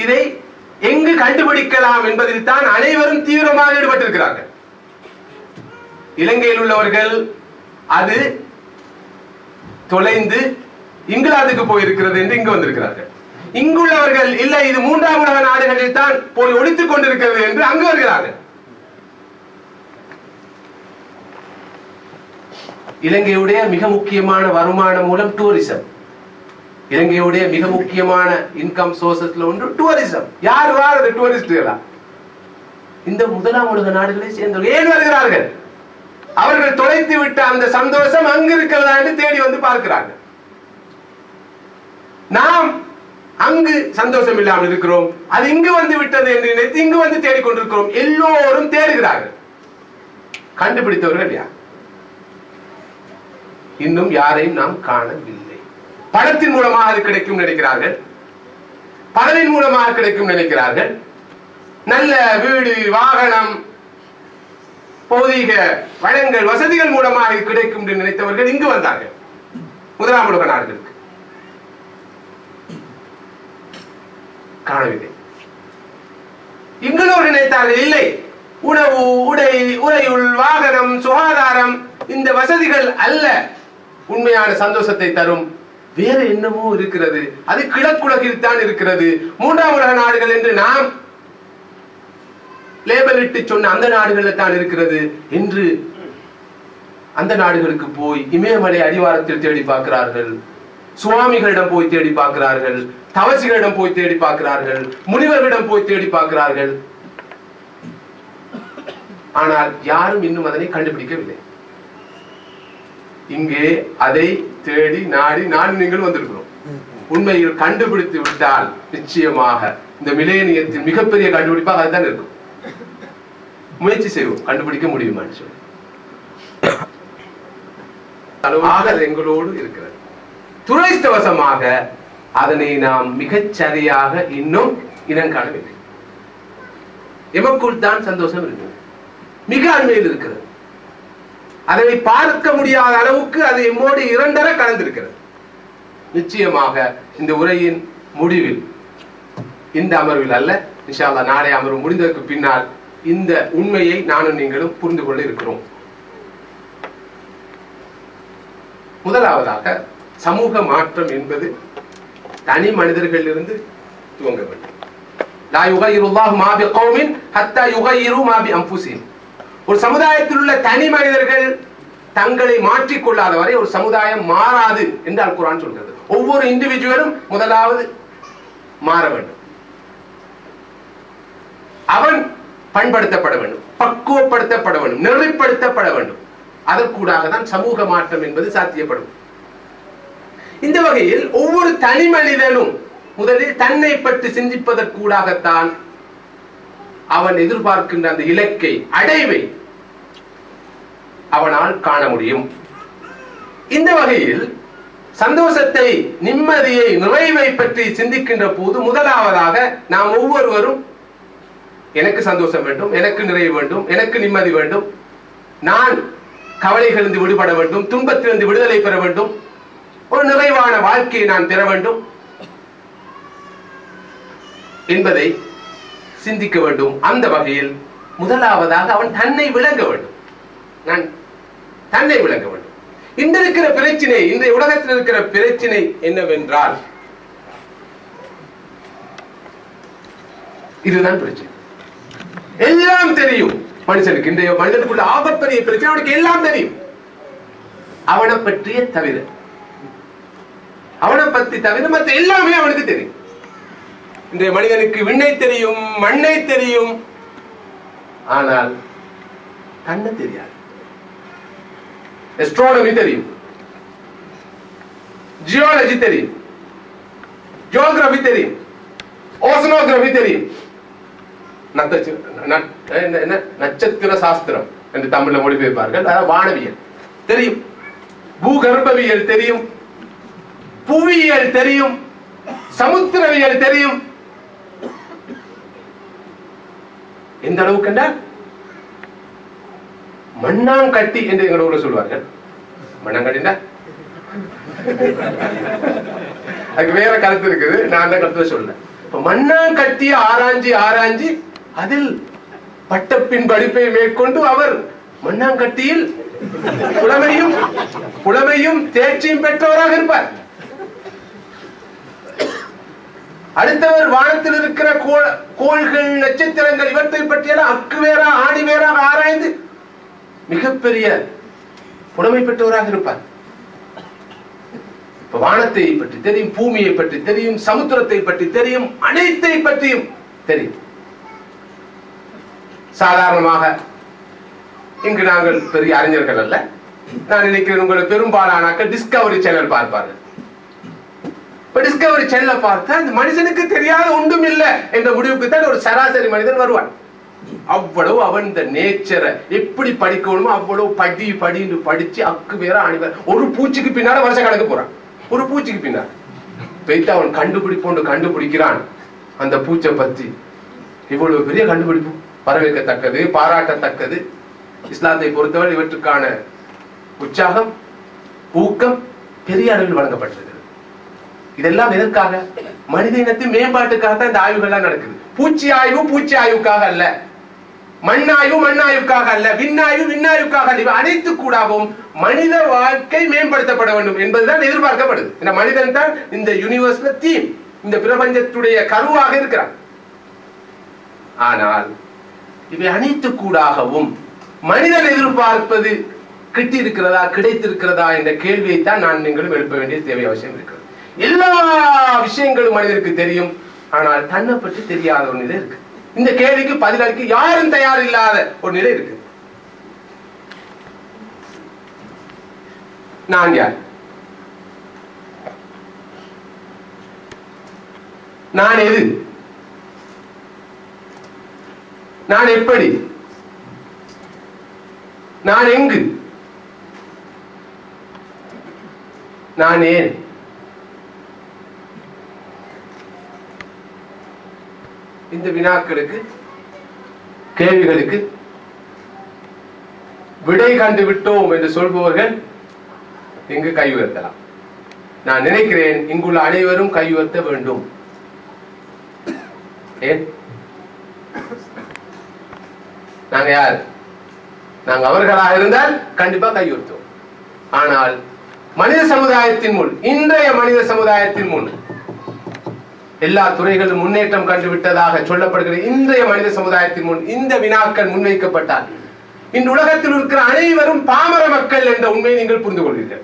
இதை எங்கு கண்டுபிடிக்கலாம் என்பதில் தான் அனைவரும் தீவிரமாக ஈடுபட்டிருக்கிறார்கள். இலங்கையில் உள்ளவர்கள் அது தொலைந்து இங்கிலாந்துக்கு போயிருக்கிறது என்று இங்கு வந்திருக்கிறார்கள். இங்குள்ளவர்கள் இல்லை, இது மூன்றாம் உலக நாடுகளில் தான் போய் ஒழித்துக் கொண்டிருக்கிறது என்று அங்கு வருகிறார்கள். இலங்கையுடைய மிக முக்கியமான வருமான மூலம் டூரிசம். இலங்கையுடைய மிக முக்கியமான இன்கம் சோர்சஸ்ல ஒன்று டூரிசம். யார் வாரது? டூரிஸ்டுகளா? இந்த முதலாம் உலக நாடுகளை சேர்ந்தவர்கள் ஏன் வருகிறார்கள்? அவர்கள் தொலைத்து விட்ட அந்த சந்தோஷம் அங்கு இருக்கிறதா என்று தேடி வந்து பார்க்கிறார்கள். நாம் அங்கு சந்தோஷம் இல்லாமல் இருக்கிறோம், அது இங்கு வந்து விட்டது என்று நினைத்து இங்கு வந்து தேடிக்கொண்டிருக்கிறோம். எல்லோரும் தேடுகிறார்கள். கண்டுபிடித்தவர்கள் யார்? இன்னும் யாரையும் நாம் காணவில்லை. பணத்தின் மூலமாக அது கிடைக்கும் நினைக்கிறார்கள், பதவியின் மூலமாக கிடைக்கும் நினைக்கிறார்கள், நல்ல வீடு வாகனம் பௌதீக வளங்கள் வசதிகள் மூலமாக இது கிடைக்கும் என்று நினைத்தவர்கள் இங்கு வந்தார்கள் முதலாம் உலக நாடுகளுக்கு. காணவில்லை. இங்களும் நினைத்தார்கள் இல்லை, உணவு உடை உறையுள் வாகனம் சுகாதாரம் இந்த வசதிகள் அல்ல உண்மையான சந்தோஷத்தை தரும், வேற என்னமோ இருக்கிறது, அது கிழக்குலகில் தான் இருக்கிறது, மூன்றாம் உலக நாடுகள் என்று நாம் லேபல் இட்டு சொன்ன அந்த நாடுகளில் தான் இருக்கிறது என்று அந்த நாடுகளுக்கு போய் இமயமலை அடிவாரத்தில் தேடி பார்க்கிறார்கள், சுவாமிகளிடம் போய் தேடி பார்க்கிறார்கள், தவசிகளிடம் போய் தேடி பார்க்கிறார்கள், முனிவர்களிடம் போய் தேடி பார்க்கிறார்கள். ஆனால் யாரும் இன்னும் அதனை கண்டுபிடிக்கவில்லை. இங்கே அதை தேடி நாடி நான் நீங்கள் வந்திருக்கிறோம். உண்மையில் கண்டுபிடித்து விட்டால் நிச்சயமாக இந்த மிலேனியத்தின் மிகப்பெரிய கண்டுபிடிப்பாக அதுதான் இருக்கும். முயற்சி செய்வோம், கண்டுபிடிக்க முடியுமான்னு சொல்லி எங்களோடு இருக்கிறது. துரைஷ்டவசமாக அதனை நாம் மிகச் சரியாக இன்னும் இனம் காணவில்லை. எமக்குள் தான் சந்தோஷம் இருக்கிறது, மிக அண்மையில் இருக்கிறது. அதனை பார்க்க முடியாத அளவுக்கு அது எம்மோடு இரண்டர கலந்திருக்கிறது. நிச்சயமாக இந்த உரையின் முடிவில், இந்த அமர்வில் அல்ல, இன்ஷா அல்லாஹ் நாளை அமர்வு முடிந்ததற்கு பின்னால் இந்த உண்மையை நானும் நீங்களும் புரிந்து கொள்ள இருக்கிறோம். முதலாவதாக சமூக மாற்றம் என்பது தனி மனிதர்களிலிருந்து துவங்க வேண்டும். லா யுகையிருல்லாஹு மா பிகௌமின் ஹத்தா யுகையிரு மா பிஅன்ஃபுஸிஹிம். ஒரு சமுதாயத்தில் உள்ள தனி மனிதர்கள் தங்களை மாற்றிக்கொள்ளாத வரை ஒரு சமுதாயம் மாறாது என்று அல் குர்ஆன் சொல்கிறது. ஒவ்வொரு இண்டிவிஜுவலும் முதலாவது மாற வேண்டும். அவன் பண்படுத்தப்பட வேண்டும், பக்குவப்படுத்தப்பட வேண்டும், நெறிப்படுத்தப்பட வேண்டும். அதற்கூடாக தான் சமூக மாற்றம் என்பது சாத்தியப்படும். இந்த வகையில் ஒவ்வொரு தனி மனிதனும் முதலில் தன்னை பற்றி சிந்திப்பதற்கூடாகத்தான் அவன் எதிர்பார்க்கின்ற அந்த இலக்கை அடைவை அவனால் காண முடியும். இந்த வகையில் சந்தோஷத்தை, நிம்மதியை, நிறைவை பற்றி சிந்திக்கின்ற போது முதலாவதாக நாம் ஒவ்வொருவரும் எனக்கு சந்தோஷம் வேண்டும், எனக்கு நிறைவு வேண்டும், எனக்கு நிம்மதி வேண்டும், நான் கவலைகளிலிருந்து விடுபட வேண்டும், துன்பத்திலிருந்து விடுதலை பெற வேண்டும், ஒரு நிறைவான வாழ்க்கையை நான் பெற வேண்டும் என்பதை சிந்திக்க வேண்டும். அந்த வகையில் முதலாவதாக அவன் தன்னை விளங்க வேண்டும். நான் தன்னை விளங்க வேண்டும். இன்று இருக்கிற பிரச்சனை, இன்றைய உலகத்தில் இருக்கிற பிரச்சனை என்னவென்றால் இதுதான் பிரச்சனை. எல்லாம் தெரியும் மனுஷனுக்கு, இன்றைய மனிதனுக்குள்ள ஆபத்தரிய பிரச்சனை அவனுக்கு எல்லாம் தெரியும். அவனை பற்றிய தவிர, அவனை பற்றி தவிர மற்ற எல்லாமே அவனுக்கு தெரியும். இன்றைய மனிதனுக்கு விண்ணை தெரியும், மண்ணை தெரியும், ஆனால் கண்ணு தெரியாது. எஸ்ட்ரானமி தெரியும், ஜியாலஜி தெரியும், ஜியோகிராபி தெரியும், ஓசனோகிராபி தெரியும், நட்சத்திர சாஸ்திரம் என்று தமிழ்ல மொழிபெயர்ப்பார்கள், அதாவது வானவியல் தெரியும், பூகர்ப்பவியல் தெரியும், புவியியல் தெரியும், சமுத்திரவியல் தெரியும். எந்த அளவுக்கு என்றால் மண்ணாங்கட்டி என்று எங்கள் ஊர்ல சொல்வார்கள். மண்ணாங்கட்டினா அதுக்கு வேற கருத்து இருக்குது, நான் அந்த கருத்துல சொல்ல. மண்ணாங்கட்டி ஆராய்ச்சி ஆராய்ச்சி அதில் பட்டப்பின் படிப்பை மேற்கொண்டு அவர் மண்ணாங்கட்டியில் புலமையும் தேர்ச்சியும் பெற்றவராக இருப்பார். அடுத்தவர் வானத்தில் இருக்கிற கோள்கள், நட்சத்திரங்கள் இவற்றை பற்றியெல்லாம் அக்கு வேறா ஆணி வேறாக ஆராய்ந்து மிகப்பெரிய புலமை பெற்றவராக இருப்பார். வானத்தை பற்றி தெரியும், பூமியை பற்றி தெரியும், சமுத்திரத்தை பற்றி தெரியும், அனைத்தை பற்றியும் தெரியும். சாதாரணமாக இங்கு நாங்கள் பெரிய அறிஞர்கள் அல்ல, நான் நினைக்கிறேன் உங்களை பெரும்பாலானாக்கள் டிஸ்கவரி சேனல் பார்ப்பார்கள். டிஸ்கவரி சேனலை பார்த்தா இந்த மனுஷனுக்கு தெரியாத ஒன்றும் இல்லை என்ற முடிவுக்கு தான் ஒரு சராசரி மனிதன் வருவான். அவ்வளவு அவன் இந்த நேச்சரை எப்படி படிக்கணுமோ அவ்வளவு படின்னு படிச்சு அக்கு வேற அணி வேற. ஒரு பூச்சிக்கு பின்னால வருஷ கணக்கு போறான். ஒரு பூச்சிக்கு பின்னால வைத்து அவன் கண்டுபிடிக்கிறான் அந்த பூச்சை பத்தி. இவ்வளவு பெரிய கண்டுபிடிப்பு வரவேற்கத்தக்கது, பாராட்டத்தக்கது. இஸ்லாத்தை பொறுத்தவரை இவற்றுக்கான உற்சாகம், ஊக்கம் பெரிய அளவில் வழங்கப்பட்டிருக்கிறது. இதெல்லாம் எதற்காக? மனித இனத்தின் மேம்பாட்டுக்காக தான் இந்த ஆய்வுகள்லாம் நடக்குது. பூச்சி ஆய்வுக்காக அல்ல, மண்ணாய்வுக்காக அல்ல, விண்ணாய்வுக்காக அல்ல. இவை அனைத்து கூடாகவும் மனித வாழ்க்கை மேம்படுத்தப்பட வேண்டும் என்பதுதான் எதிர்பார்க்கப்படுது. இந்த மனிதன் தான் இந்த யூனிவர்ஸ்ல தீம், இந்த பிரபஞ்சத்துடைய கருவாக இருக்கிறான். ஆனால் இவை அனைத்து கூடாகவும் மனிதன் எதிர்பார்ப்பது கிட்டிருக்கிறதா, கிடைத்திருக்கிறதா என்ற கேள்வியை தான் நான் நீங்களும் எழுப்ப வேண்டிய தேவை அவசியம் இருக்கிறது. எல்லா விஷயங்களும் மனிதனுக்கு தெரியும், ஆனால் தன்னை பற்றி தெரியாத ஒரு நிலை இருக்கு. இந்த கேள்விக்கு பதிலளிக்க யாரும் தயார் இல்லாத ஒரு நிலை இருக்கு. நான் யார்? நான் எது? நான் எப்படி? நான் எங்கு? நான் ஏன்? இந்த வினாக்களுக்கு, கேள்விகளுக்கு விடை கண்டு விட்டோம் என்று சொல்பவர்கள் இங்கு கை உயர்த்தலாம். நான் நினைக்கிறேன் இங்குள்ள அனைவரும் கை உயர்த்த வேண்டும். ஏன்? நாங்க யார்? நாங்க அவர்களாக இருந்தால் கண்டிப்பா கை உயர்த்துவோம். ஆனால் மனித சமுதாயத்தின் முன், இன்றைய மனித சமுதாயத்தின் முன் எல்லா துறைகளும் முன்னேற்றம் கண்டுவிட்டதாக சொல்லப்படுகிற இன்றைய மனித சமுதாயத்தின் முன் இந்த வினாக்கள் முன்வைக்கப்பட்டால் இந்த உலகத்தில் இருக்கிற அனைவரும் பாமர மக்கள் என்ற உண்மையை நீங்கள் புரிந்து கொள்வீர்கள்.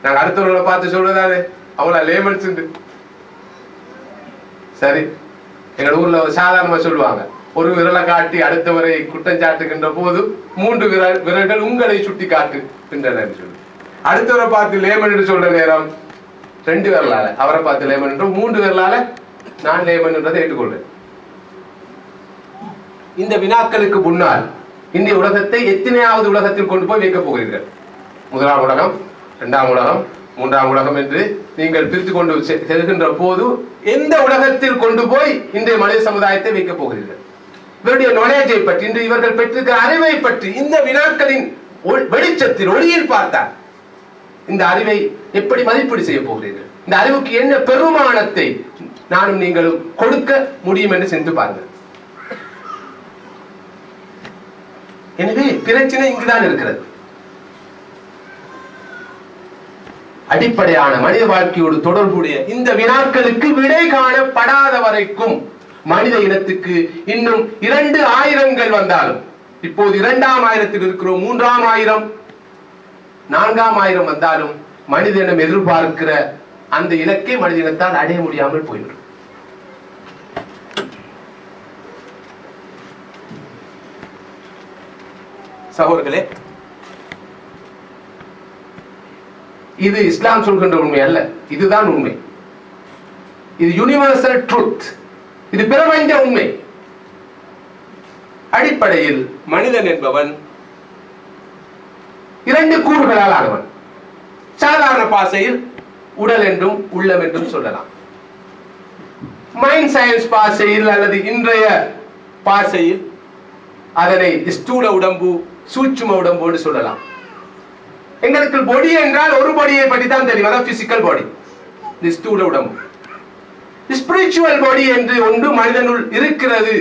நாங்க அடுத்தவர்களை பார்த்து சொல்றதானே அவங்கள லேமன்ஸ் சரி. எங்க ஊர்ல சாதாரணமா சொல்லுவாங்க, ஒரு விரலை காட்டி அடுத்தவரை குற்றம் சாட்டுகின்ற போது 3 விரல்கள் உங்களை சுட்டி காட்டுகின்றன சொல்லி, அடுத்தவரை பார்த்து லேமன் என்று சொல்ற நேரம் 2 விரலால அவரை பார்த்து லேமன் என்றும் 3 விரலால நான் லேமன் என்றதை ஏற்றுக்கொள்றேன். இந்த வினாக்களுக்கு முன்னால் இந்திய உலகத்தை எத்தனையாவது உலகத்தில் கொண்டு போய் வைக்கப் போகிறீர்கள்? 1ஆம் உலகம், 2ஆம் உலகம், 3ஆம் உலகம் என்று நீங்கள் பிரித்து கொண்டு செல்கின்ற போது எந்த உலகத்தில் கொண்டு போய் இன்றைய மனித சமுதாயத்தை வைக்கப் போகிறீர்கள்? இவருடைய நாலேஜை பற்றி, இன்று இவர்கள் பெற்றிருக்கிற அறிவை பற்றி இந்த வினாக்களின் வெளிச்சத்தில், ஒளியில் பார்த்தால் இந்த அறிவை எப்படி மதிப்பீடு செய்ய போகிறீர்கள்? இந்த அறிவுக்கு என்ன பெருமானத்தை நானும் நீங்களும் கொடுக்க முடியும் என்று சென்று பாருங்கள். எனவே பிரச்சனை இங்குதான் இருக்கிறது. அடிப்படையான மனித வாழ்க்கையோடு தொடர்புடைய இந்த வினாக்களுக்கு விடை காணப்படாத வரைக்கும் மனித இனத்துக்கு இன்னும் 2000 வந்தாலும், இப்போது 2ஆம் ஆயிரத்தில் இருக்கிறோம், 3ஆம் ஆயிரம், 4ஆம் ஆயிரம் வந்தாலும் மனித இனம் எதிர்பார்க்கிற அந்த இலக்கை மனித இனத்தால் அடைய முடியாமல் போய்விடும். சகோதரர்களே, இது இஸ்லாம் சொல்கின்ற உண்மை அல்ல, இதுதான் உண்மை. இது யூனிவர்சல் ட்ரூத், இது பிரபஞ்ச உண்மை. அடிப்படையில் மனிதன் என்பவன் 2 கூறுகளால் ஆனவன். சாதாரண பாசையில் உடல் என்றும் உள்ளம் என்றும் சொல்லலாம். மைண்ட் சயின்ஸ் பாசையில் அல்லது இன்றைய பாசையில் அதனை ஸ்தூல உடம்பு, சூட்சும உடம்பு என்று சொல்லலாம். எங்களுக்கு பொடி என்றால் ஒரு பொடியை பற்றி தான் தெரியும், அதான் பிசிக்கல் பாடி, ஸ்தூல உடம்பு. ஸ்பிரிச்சுவல் பாடி என்று ஒன்று மனிதனுள் இருக்கிறது,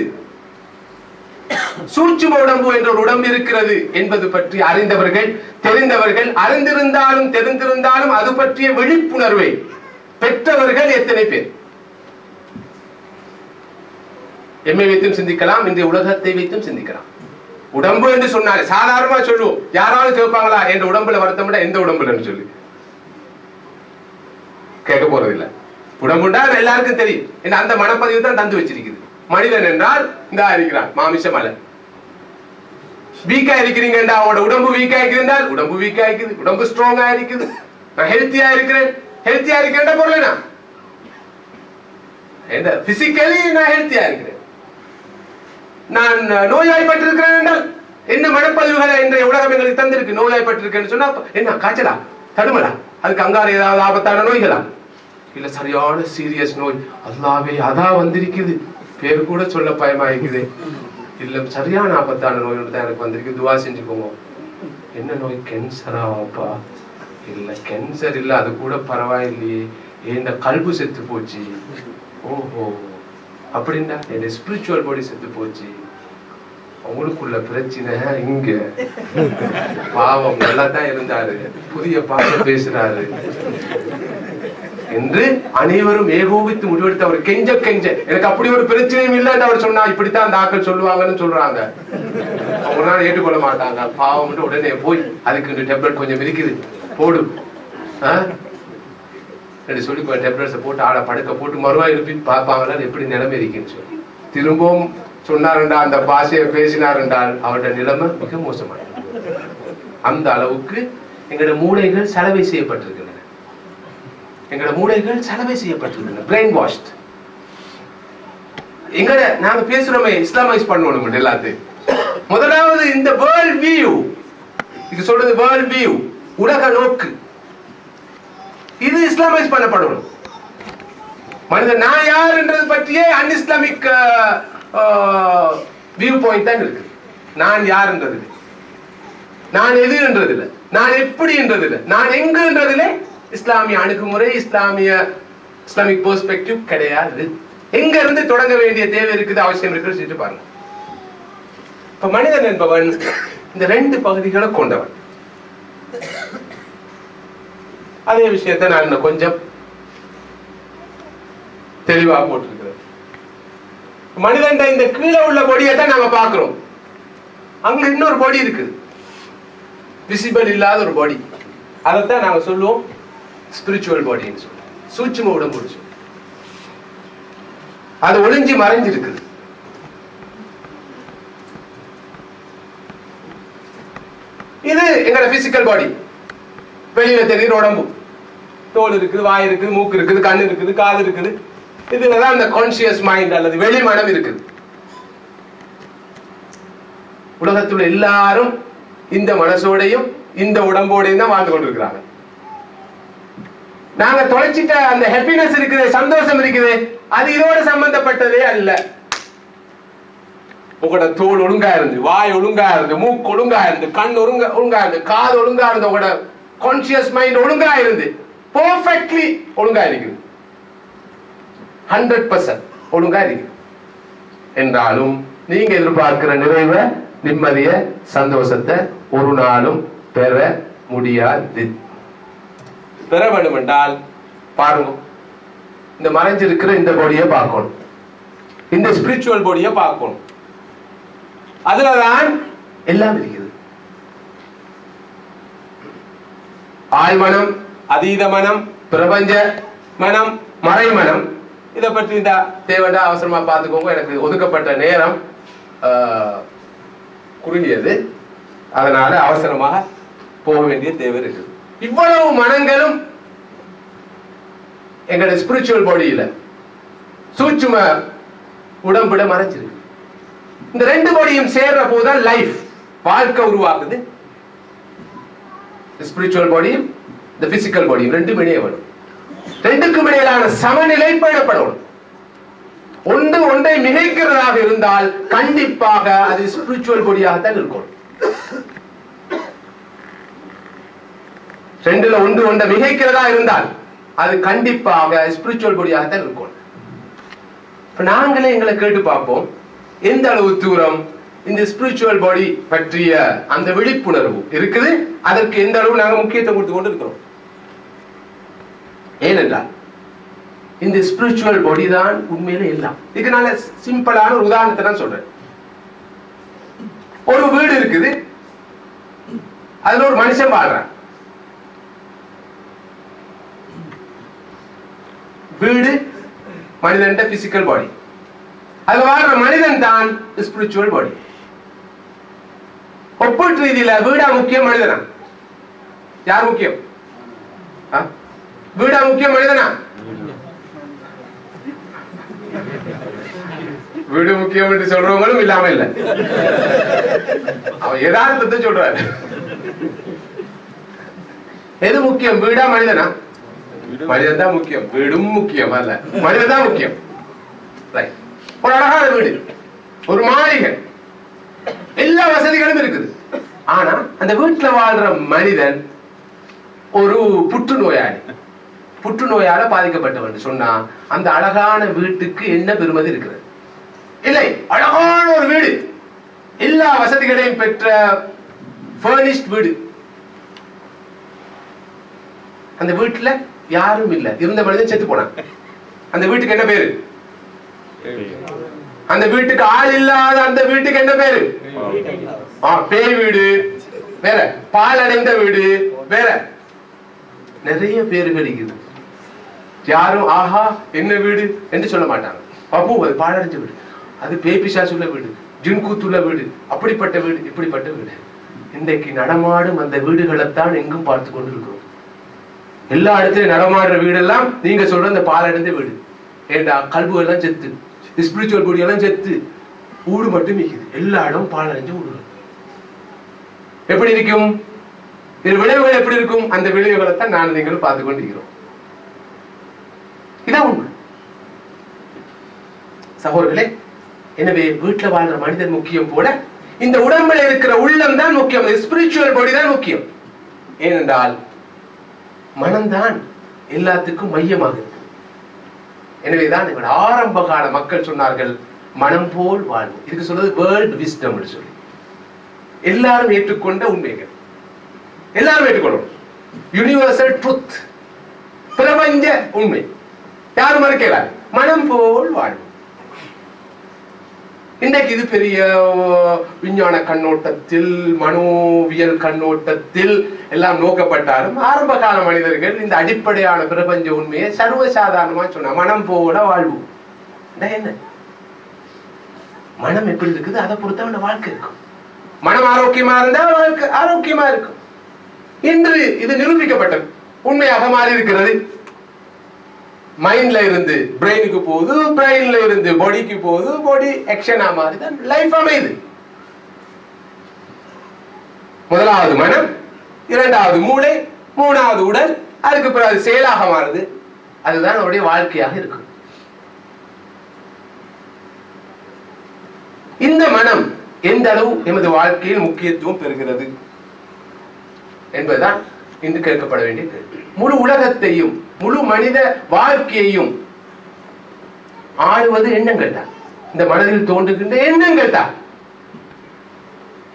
சூட்சும உடம்பு என்ற ஒரு உடம்பு இருக்கிறது என்பது பற்றி அறிந்தவர்கள், தெரிந்தவர்கள், அறிந்திருந்தாலும் தெரிந்திருந்தாலும் அது பற்றிய விழிப்புணர்வை பெற்றவர்கள் எத்தனை பேர்? எம்மை வைத்தும் சிந்திக்கலாம், இன்றைய உலகத்தை வைத்தும் சிந்திக்கலாம். உடம்பு என்று சொன்னாலே சாதாரணமா சொல்லுவோம், யாராலும் கேட்பாங்களா என்ற உடம்புல வருத்தம் எந்த உடம்புல சொல்லி கேட்க போறதில்லை. உடம்புண்டா எல்லாருக்கும் தெரியும், ஏன்னா அந்த மனப்பதிவு தான் தந்து வச்சிருக்குது. மனிதன் என்றால் இந்த இருக்கிறான் மாமிசம் அல்ல. வீக்கா இருக்கிறீங்கடா, அவனோட உடம்பு வீக்கா இருக்கிறால் உடம்பு வீக்கா இருக்குது, உடம்பு ஸ்ட்ராங்கா இருக்குது. நான் ஹெல்த்தியா இருக்கிறேன், ஹெல்த்தியா இருக்கிறேன் பொருள் பிசிக்கலி நான் ஹெல்த்தியா இருக்கிறேன். நான் நோயாய்ப்பட்டிருக்கிறேன் என்றால் என்ன மனப்பதிவுகளை இன்றைய உலகம் எங்களுக்கு தந்திருக்கு. நோயாய்ப்பட்டிருக்கேன்னு சொன்னா என்ன காய்ச்சலா, தடுமலா, அதுக்கு அங்கார ஏதாவது ஆபத்தான நோய்களா, இல்ல சரியான சீரியஸ் நோய், அல்லாவே அதான் வந்திருக்குது, பேரு கூட சொல்ல பயமா இருக்குது, இல்ல சரியான ஆபத்தான நோய் தான் எனக்கு வந்திருக்கு, துவா செஞ்சுக்கோங்க. என்ன நோய், கேன்சராப்பா? இல்ல கேன்சர் இல்ல, அது கூட பரவாயில்லையே, இந்த கல்பு செத்து போச்சு. ஓஹோ அப்படின்னா என் ஸ்பிரிச்சுவல் பாடி செத்து போச்சு. அவங்களுக்குள்ள பிரச்சனை இங்க, பாவம் நல்லா தான் இருந்தாரு, புதிய பாடம் பேசுறாரு என்று அனைவரும் ஏகோபித்து முடிவெடுத்து அவர் கெஞ்ச எனக்கு அப்படி ஒரு பிரச்சனையும் இல்லைன்னு அவர் சொன்னா, இப்படித்தான் அந்த ஆக்கள் சொல்லுவாங்கன்னு சொல்றாங்க. அவங்க நாள் ஏற்றுக்கொள்ள மாட்டாங்க. பாவம் உடனே போய் அதுக்கு டேப்லெட் கொஞ்சம் இருக்குது போடு சொல்லி டேப்லெட்ஸை போட்டு ஆளை படுக்க போட்டு மறுவாய் இருப்பி பார்ப்பாங்களா எப்படி நிலைமை இருக்குன்னு சொல்லி திரும்பவும் சொன்னாருண்டா, அந்த பாஷையை பேசினார் என்றால் அவருடைய நிலைமை மிக மோசமான. அந்த அளவுக்கு எங்களோட மூளைகள் சலவை செய்யப்பட்டிருக்கின்றன. எங்களோட மூளைகள் சலவை செய்யப்பட்டிருக்கின்றன, பிரெயின் வாஷ்ட். எங்கட நாங்க பேசுறோமே இஸ்லாமைஸ் பண்ணணும் எல்லாத்தையும். முதலாவது இந்த வேர்ல்ட் வியூ, இது சொல்றது வேர்ல்ட் வியூ, உலக நோக்கு, இது இஸ்லாமைஸ் பண்ணப்படணும். மனிதன் நான் யார் என்றது பற்றியே அன்இஸ்லாமிக் வியூ பாயிண்ட் தான் இருக்கு. நான் யார் என்றது, நான் எது என்றது இல்லை, நான் எப்படி என்றது இல்லை, நான் எங்க என்றதில்லை. இஸ்லாமிய அணுகுமுறை, இஸ்லாமிக் பெர்ஸ்பெக்டிவ் கிடையாது. எங்க இருந்து தொடங்க வேண்டிய தேவை இருக்குது, அவசியம் இருக்குது பாருங்க. இப்ப மனிதன் என்பவன் இந்த ரெண்டு பகுதிகளை கொண்டவன். அதே விஷயத்தை நான் இன்னும் கொஞ்சம் தெளிவா போட்டிருக்கிறேன். மனிதன் இந்த கீழே உள்ள பொடியை தான் நாம பாக்குறோம். அங்க இன்னொரு பொடி இருக்கு, விசிபிள் இல்லாத ஒரு பாடி. அதைத்தான் நாங்க சொல்லுவோம் ஸ்பிரிச்சுவல் பாடின்னு சொல்லுவோம், சூட்சும உடம்பு. அது ஒளிஞ்சி மறைஞ்சிருக்குது. இது எங்களோட பிசிக்கல் பாடி, வெளியில தெரிகிற உடம்பு. தோல் இருக்குது, வாய் இருக்குது, மூக்கு இருக்குது, கண்ணு இருக்குது, காது இருக்குது. இதுலதான் அந்த கான்சியஸ் மைண்ட் அல்லது வெளி மனம் இருக்குது. உலகத்துல எல்லாரும் இந்த மனசோடையும் இந்த உடம்போடையும் தான் வாழ்ந்து கொண்டிருக்கிறாங்க. நாங்க தொலைச்சிட்ட அந்த ஹாப்பினஸ் இருக்குது, சந்தோஷம் இருக்குது, அது இதோட சம்பந்தப்பட்டதே அல்ல. உங்களோட தோல் ஒழுங்கா இருந்து, வாய் ஒழுங்கா இருந்து, மூக்கு ஒழுங்கா இருந்து, கண் ஒழுங்கா இருந்து, காது ஒழுங்கா இருந்து, உங்களோட கான்சியஸ் மைண்ட் ஒழுங்கா இருந்து, பெர்ஃபெக்ட்லி ஒழுங்கா இருக்குது, 100% ஒழுங்கா இருக்கு என்றாலும் நீங்க எதிர்பார்க்கிற நிறைவை, நிம்மதிய, சந்தோஷத்தை ஒரு நாளும் பெற முடியாது. பெற வேண்டும் என்றால் பாருங்க, இந்த மறைஞ்சிருக்கிற இந்த பாடியை பார்க்கணும், இந்த ஸ்பிரிச்சுவல் பாடியை பார்க்கணும். அதுலதான் எல்லாம் இருக்குது. ஆழ்மனம், அதீத மனம், பிரபஞ்ச மனம், மறைமனம். இதை பற்றி இந்த தேவையா அவசரமா பார்த்துக்கோங்க. எனக்கு ஒதுக்கப்பட்ட நேரம் குறுகியது, அதனால அவசரமாக போக வேண்டிய தேவை இருக்கு. இவ்வளவு மனங்களும் எங்களுடைய ஸ்பிரிச்சுவல் பாடியில சூட்சும உடம்புல மறைஞ்சிருக்கு. இந்த ரெண்டு பாடியும் சேர்ற போதுதான் லைஃப், வாழ்க்கை உருவாக்குது. ஸ்பிரிச்சுவல் பாடியும் இந்த பிசிக்கல் பாடியும் ரெண்டும் இணைய வேணும். ரெண்டுக்கும் இடையிலான சமநிலை பேணப்படும். ஒன்று ஒன்றை மிகைக்கிறதாக இருந்தால் கண்டிப்பாக அது ஸ்பிரிச்சுவல் பாடியாகத்தான் இருக்கும். ரெண்டுல ஒன்று ஒன்றை மிகைக்கிறதா இருந்தால் அது கண்டிப்பாக ஸ்பிரிச்சுவல் பாடியாகத்தான் இருக்கும். நாங்களே எங்களை கேட்டு பார்ப்போம், எந்த அளவு தூரம் இந்த ஸ்பிரிச்சுவல் பாடி பற்றிய அந்த விழிப்புணர்வு இருக்குது, அதற்கு எந்த அளவு நாங்கள் முக்கியத்துவம் கொடுத்து கொண்டு இருக்கிறோம். ஏனென்றால் இந்த ஸ்பிரிச்சுவல் பாடி தான் உண்மையில எல்லாம். இதுக்கு நல்ல சிம்பிளான ஒரு உதாரணத்தை நான் சொல்றேன். ஒரு வீடு இருக்குது, அதுல ஒரு மனுஷன் வாழ்றான். வீடு மனிதன் பிசிக்கல் பாடி, அதுல வாழ்ற மனிதன் தான் ஸ்பிரிச்சுவல் பாடி. ஒப்பீட்டு ரீதியில வீடா முக்கியம், மனிதனா? யார் முக்கியம்? வீடா முக்கியம், மனிதனா? வீடு முக்கியம் என்று சொல்றவங்களும் இல்லாம இல்ல. அவன் யதார்த்தத்தை சொல்றாரு. எது முக்கியம், வீடா மனிதனா? மனிதன் தான் முக்கியம். வீடும் முக்கியம் அல்ல, மனிதன் தான் முக்கியம். ஒரு அழகான வீடு, ஒரு மாளிகை, எல்லா வசதிகளும் இருக்குது. ஆனா அந்த வீட்டுல வாழ்ற மனிதன் ஒரு புற்றுநோயாளி, புற்றுநோயால பாதிக்கப்பட்டவன் சொன்னா அந்த அழகான வீட்டுக்கு என்ன பெருமதி இருக்கிறது? இல்லை, அழகான ஒரு வீடு, எல்லா வசதிகளையும் பெற்ற ஃபர்னிஷ்ட் வீடு, அந்த வீட்டுல யாரும் இல்ல, இருந்த மனிதன் செத்து போனான். அந்த வீட்டுக்கு என்ன பேரு? அந்த வீட்டுக்கு ஆள் இல்லாத அந்த வீட்டுக்கு என்ன பேரு? பேய் வீடு வேற, பால் அடைந்த வீடு வேற, நிறைய பேர்கள் இருக்குது. யாரும் ஆஹா என்ன வீடு என்று சொல்ல மாட்டாங்க. பாபு அது பாழடைஞ்ச வீடு, அது பேய் பிசாசுள்ள வீடு, ஜின்கூத்துள்ள வீடு, அப்படிப்பட்ட வீடு, இப்படிப்பட்ட வீடு. இன்றைக்கு நடமாடும் அந்த வீடுகளைத்தான் எங்கும் பார்த்து கொண்டு இருக்கிறோம். எல்லா இடத்துலயும் நடமாடுற வீடெல்லாம் நீங்க சொல்ற அந்த பாலடைந்த வீடு. ஏண்டா கல்புகள் எல்லாம் செத்து, ஸ்பிரிச்சுவல் பாடி எல்லாம் செத்து, ஊடு மட்டும் நிக்குது. எல்லா இடமும் பாலடைஞ்சு ஊடு. எப்படி இருக்கும் இது? விளைவுகள் எப்படி இருக்கும்? அந்த விளைவுகளை தான் நான் நீங்களும் பார்த்து கொண்டிருக்கிறோம். இதான் உண்மை சகோதரர்களே. எனவே வீட்டுல வாழ்ற மனிதன் முக்கியம் போல இந்த உடம்புல இருக்கிற உள்ளம் தான் முக்கியம், ஸ்பிரிச்சுவல் பாடி தான் முக்கியம். ஏனென்றால் மனம்தான் எல்லாத்துக்கும் மையமாக இருக்கு. எனவேதான் ஆரம்ப கால மக்கள் சொன்னார்கள் மனம் போல் வாழ்வு. இதுக்கு சொல்றது வேர்ல்ட் விஸ்டம் சொல்லி எல்லாரும் ஏற்றுக்கொண்ட உண்மைகள், எல்லாரும் ஏற்றுக்கொள்ளும். யூனிவர்சல் ட்ரூத், பிரபஞ்ச உண்மை, யாரும் மறுக்கல. மனம் போல் வாழ்வு. இன்றைக்கு இது பெரிய விஞ்ஞான கண்ணோட்டத்தில், மனோவியல் கண்ணோட்டத்தில் எல்லாம் நோக்கப்பட்டாலும் ஆரம்ப கால மனிதர்கள் இந்த அடிப்படையான பிரபஞ்ச உண்மையை சர்வசாதாரணமா சொன்ன மனம் போல வாழ்வு. என்ன மனம் எப்படி இருக்குது அதை பொறுத்த வாழ்க்கை இருக்கும். மனம் ஆரோக்கியமா இருந்தா வாழ்க்கை ஆரோக்கியமா இருக்கும். இன்று இது நிரூபிக்கப்பட்டது, உண்மையாக மாறி இருக்கிறது. மைண்ட்ல இருந்து பிரெயினுக்கு போகுது, பிரெயின்ல இருந்து பாடிக்கு போகுது, பாடி ஆக்ஷனா மாறிதான் லைஃப் அமையுது. முதலாவது மனம், இரண்டாவது மூளை, மூணாவது உடல், அதுக்கு பிறகு செயலாக மாறுது. அதுதான் அவருடைய வாழ்க்கையாக இருக்கு. இந்த மனம் எந்த அளவு எமது வாழ்க்கையில் முக்கியத்துவம் பெறுகிறது என்பதுதான் இன்று கேட்கப்பட வேண்டிய கேள்வி. முழு உலகத்தையும் முழு மனித வாழ்க்கையையும் ஆளுவது எண்ணங்கள் தான். இந்த மனதில் தோன்றுகின்ற எண்ணங்கள் தான்.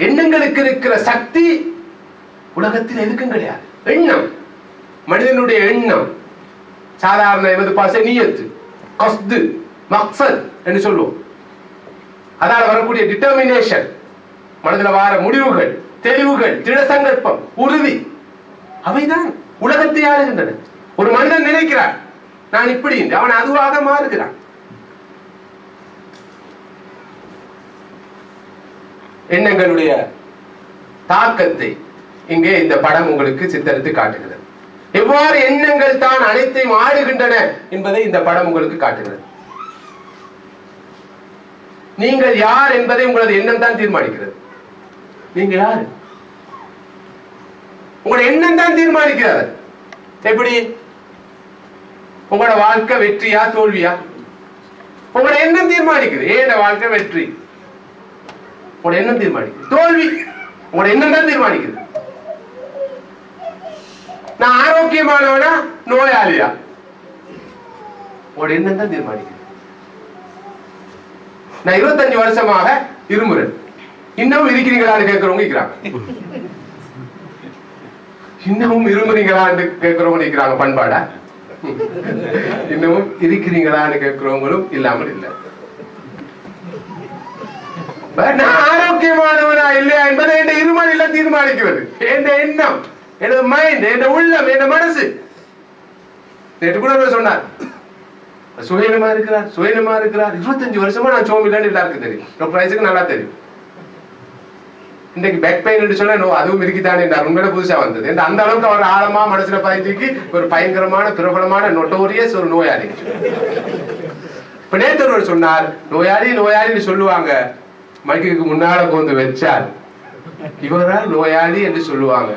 எண்ணங்களுக்கு இருக்கிற சக்தி உலகத்தில் எதுக்கும் கிடையாது. எண்ணம், மனிதனுடைய எண்ணம், சாதாரண எமது பாச நியத்து, கஸ்து, மக்சத் என்று சொல்லுவோம். அதால வரக்கூடிய டிட்டர்மினேஷன், மனதில் வர முடிவுகள், தெளிவுகள், திட சங்கல்பம், உறுதி, அவைதான் உலகத்தை ஆளுகின்றன. ஒரு மனிதன் நினைக்கிறான் நான் இப்படி, அவன் அதுவாக மாறுகிறான். எண்ணங்களுடைய தாக்கத்தை இங்கே இந்த படம் உங்களுக்கு சித்தரித்து காட்டுகிறது. எவ்வாறு எண்ணங்கள் தான் அனைத்தையும் ஆளுகின்றன என்பதை இந்த படம் உங்களுக்கு காட்டுகிறது. நீங்கள் யார் என்பதை உங்களது எண்ணம் தான் தீர்மானிக்கிறது. நீங்க யாரு? உங்களோட எண்ணம் தான் தீர்மானிக்கிறது. எப்படி? உங்களோட வாழ்க்கை வெற்றியா தோல்வியா? உங்களோட எண்ணம் தீர்மானிக்குது. ஏன் வாழ்க்கை வெற்றி? உங்களோட எண்ணம் தீர்மானிக்குது. தோல்வி உங்களோட எண்ணம் தான் தீர்மானிக்குது. நான் ஆரோக்கியமானவனா நோயாளியா? உங்களோட எண்ணம் தான் தீர்மானிக்குது. நான் 25 வருஷமாக இருமுறேன், இன்னமும் இருக்கிறீங்களான்னு கேட்கிறவங்க இருக்கிறாங்க. இன்னமும் இருமுறீங்களான்னு கேட்கிறவங்க இருக்கிறாங்க. பண்பாடா? இன்னமும் இருக்கிறீங்களான்னு கேட்கிறவங்களும் இல்லாமல் இல்லை. நான் ஆரோக்கியமானவனா இல்லையா என்பதை என் இருமலில் தீர்மானிக்கிறது என் எண்ணம், எனது மைண்ட், என் உள்ளம், என் மனசு. நேற்று கூட சொன்னார் சுயநமா இருக்கிறார், சுயநமா இருக்கிறார். 25 வருஷமா நான் சோமிலான்னு எல்லாருக்கும் தெரியும், டாக்டர் ஐசக்கு நல்லா தெரியும். இன்னைக்கு பேக் பெயின் சொன்னா அதுவும் இருக்குதானே உண்மையில புதுசா வந்தது. அந்த அளவுக்கு அவர் ஆழமா மனசுல பதிஞ்சுக்கு ஒரு பயங்கரமான பிரபலமான நொட்டோரியஸ் ஒரு நோயாளி. இப்ப நேத்தர் சொன்னார், நோயாளி நோயாளின்னு சொல்லுவாங்க, மைக்கு முன்னால கொண்டு வச்சார் இவரா நோயாளி என்று சொல்லுவாங்க.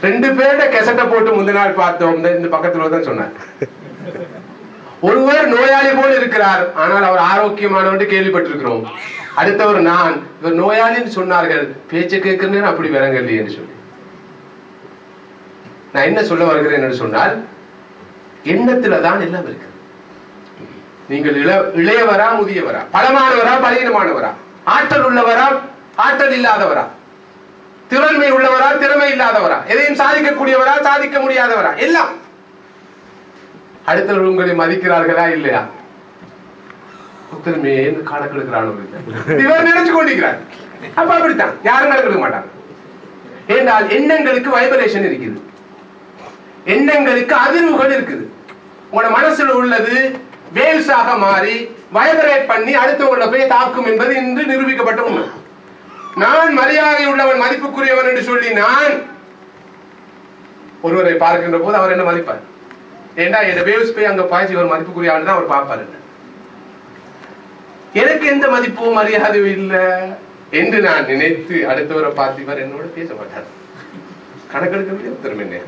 2 பேர்ட கெசட்டை போட்டு முந்தின நாள் பார்த்தோம். இந்த பக்கத்துல தான் சொன்னார், ஒருவர் நோயாளி போல் இருக்கிறார், ஆனால் அவர் ஆரோக்கியமானவர் கேள்விப்பட்டிருக்கிறோம். அடுத்தவர் நான், இவர் நோயாளின்னு சொன்னார்கள், பேச்சை கேட்கிறேன் அப்படி வரங்கல்லையே என்று சொல்லி. நான் என்ன சொல்ல வருகிறேன் என்று சொன்னால், எண்ணத்துலதான் எல்லாம் இருக்கு. நீங்கள் இளையவரா முதியவரா, பலமானவரா பலகீனமானவரா, ஆற்றல் உள்ளவரா ஆற்றல் இல்லாதவரா, திறமை உள்ளவரா திறமை இல்லாதவரா, எதையும் சாதிக்கக்கூடியவரா சாதிக்க முடியாதவரா, எல்லாம். அடுத்தவர்கள் உங்களை மதிக்கிறார்களா இல்லையா, கணக்கெடுக்கிறான் இவர் நினைச்சு கொண்டிருக்கிறார். அப்ப அப்படித்தான் யாரும் கணக்கெடுக்க மாட்டாங்க. ஏனென்றால் எண்ணங்களுக்கு வைப்ரேஷன் இருக்குது, எண்ணங்களுக்கு அதிர்வுகள் இருக்குது. உங்களோட மனசுல உள்ளது வேவ்ஸாக மாறி வைப்ரேட் பண்ணி அடுத்தவங்களை போய் தாக்கும் என்பது இன்று நிரூபிக்கப்பட்ட உண்மை. நான் மரியாதை உள்ளவன் மதிப்புக்குரியவன் என்று சொல்லி நான் ஒருவரை பார்க்கின்ற போது அவர் என்ன மதிப்பார்? ஏண்டா என் வேவ்ஸ் போய் அங்க பாய்ச்சி ஒரு மதிப்புக்குரிய ஆள் தான் அவர் பார்ப்பார். எனக்கு எந்த மதிப்பும் மரியாதையும் இல்லை என்று நான் நினைத்து அடுத்தவரை பார்த்து இவர் என்னோட பேச மாட்டார். கணக்கெடுக்க உத்தரம் என்ன,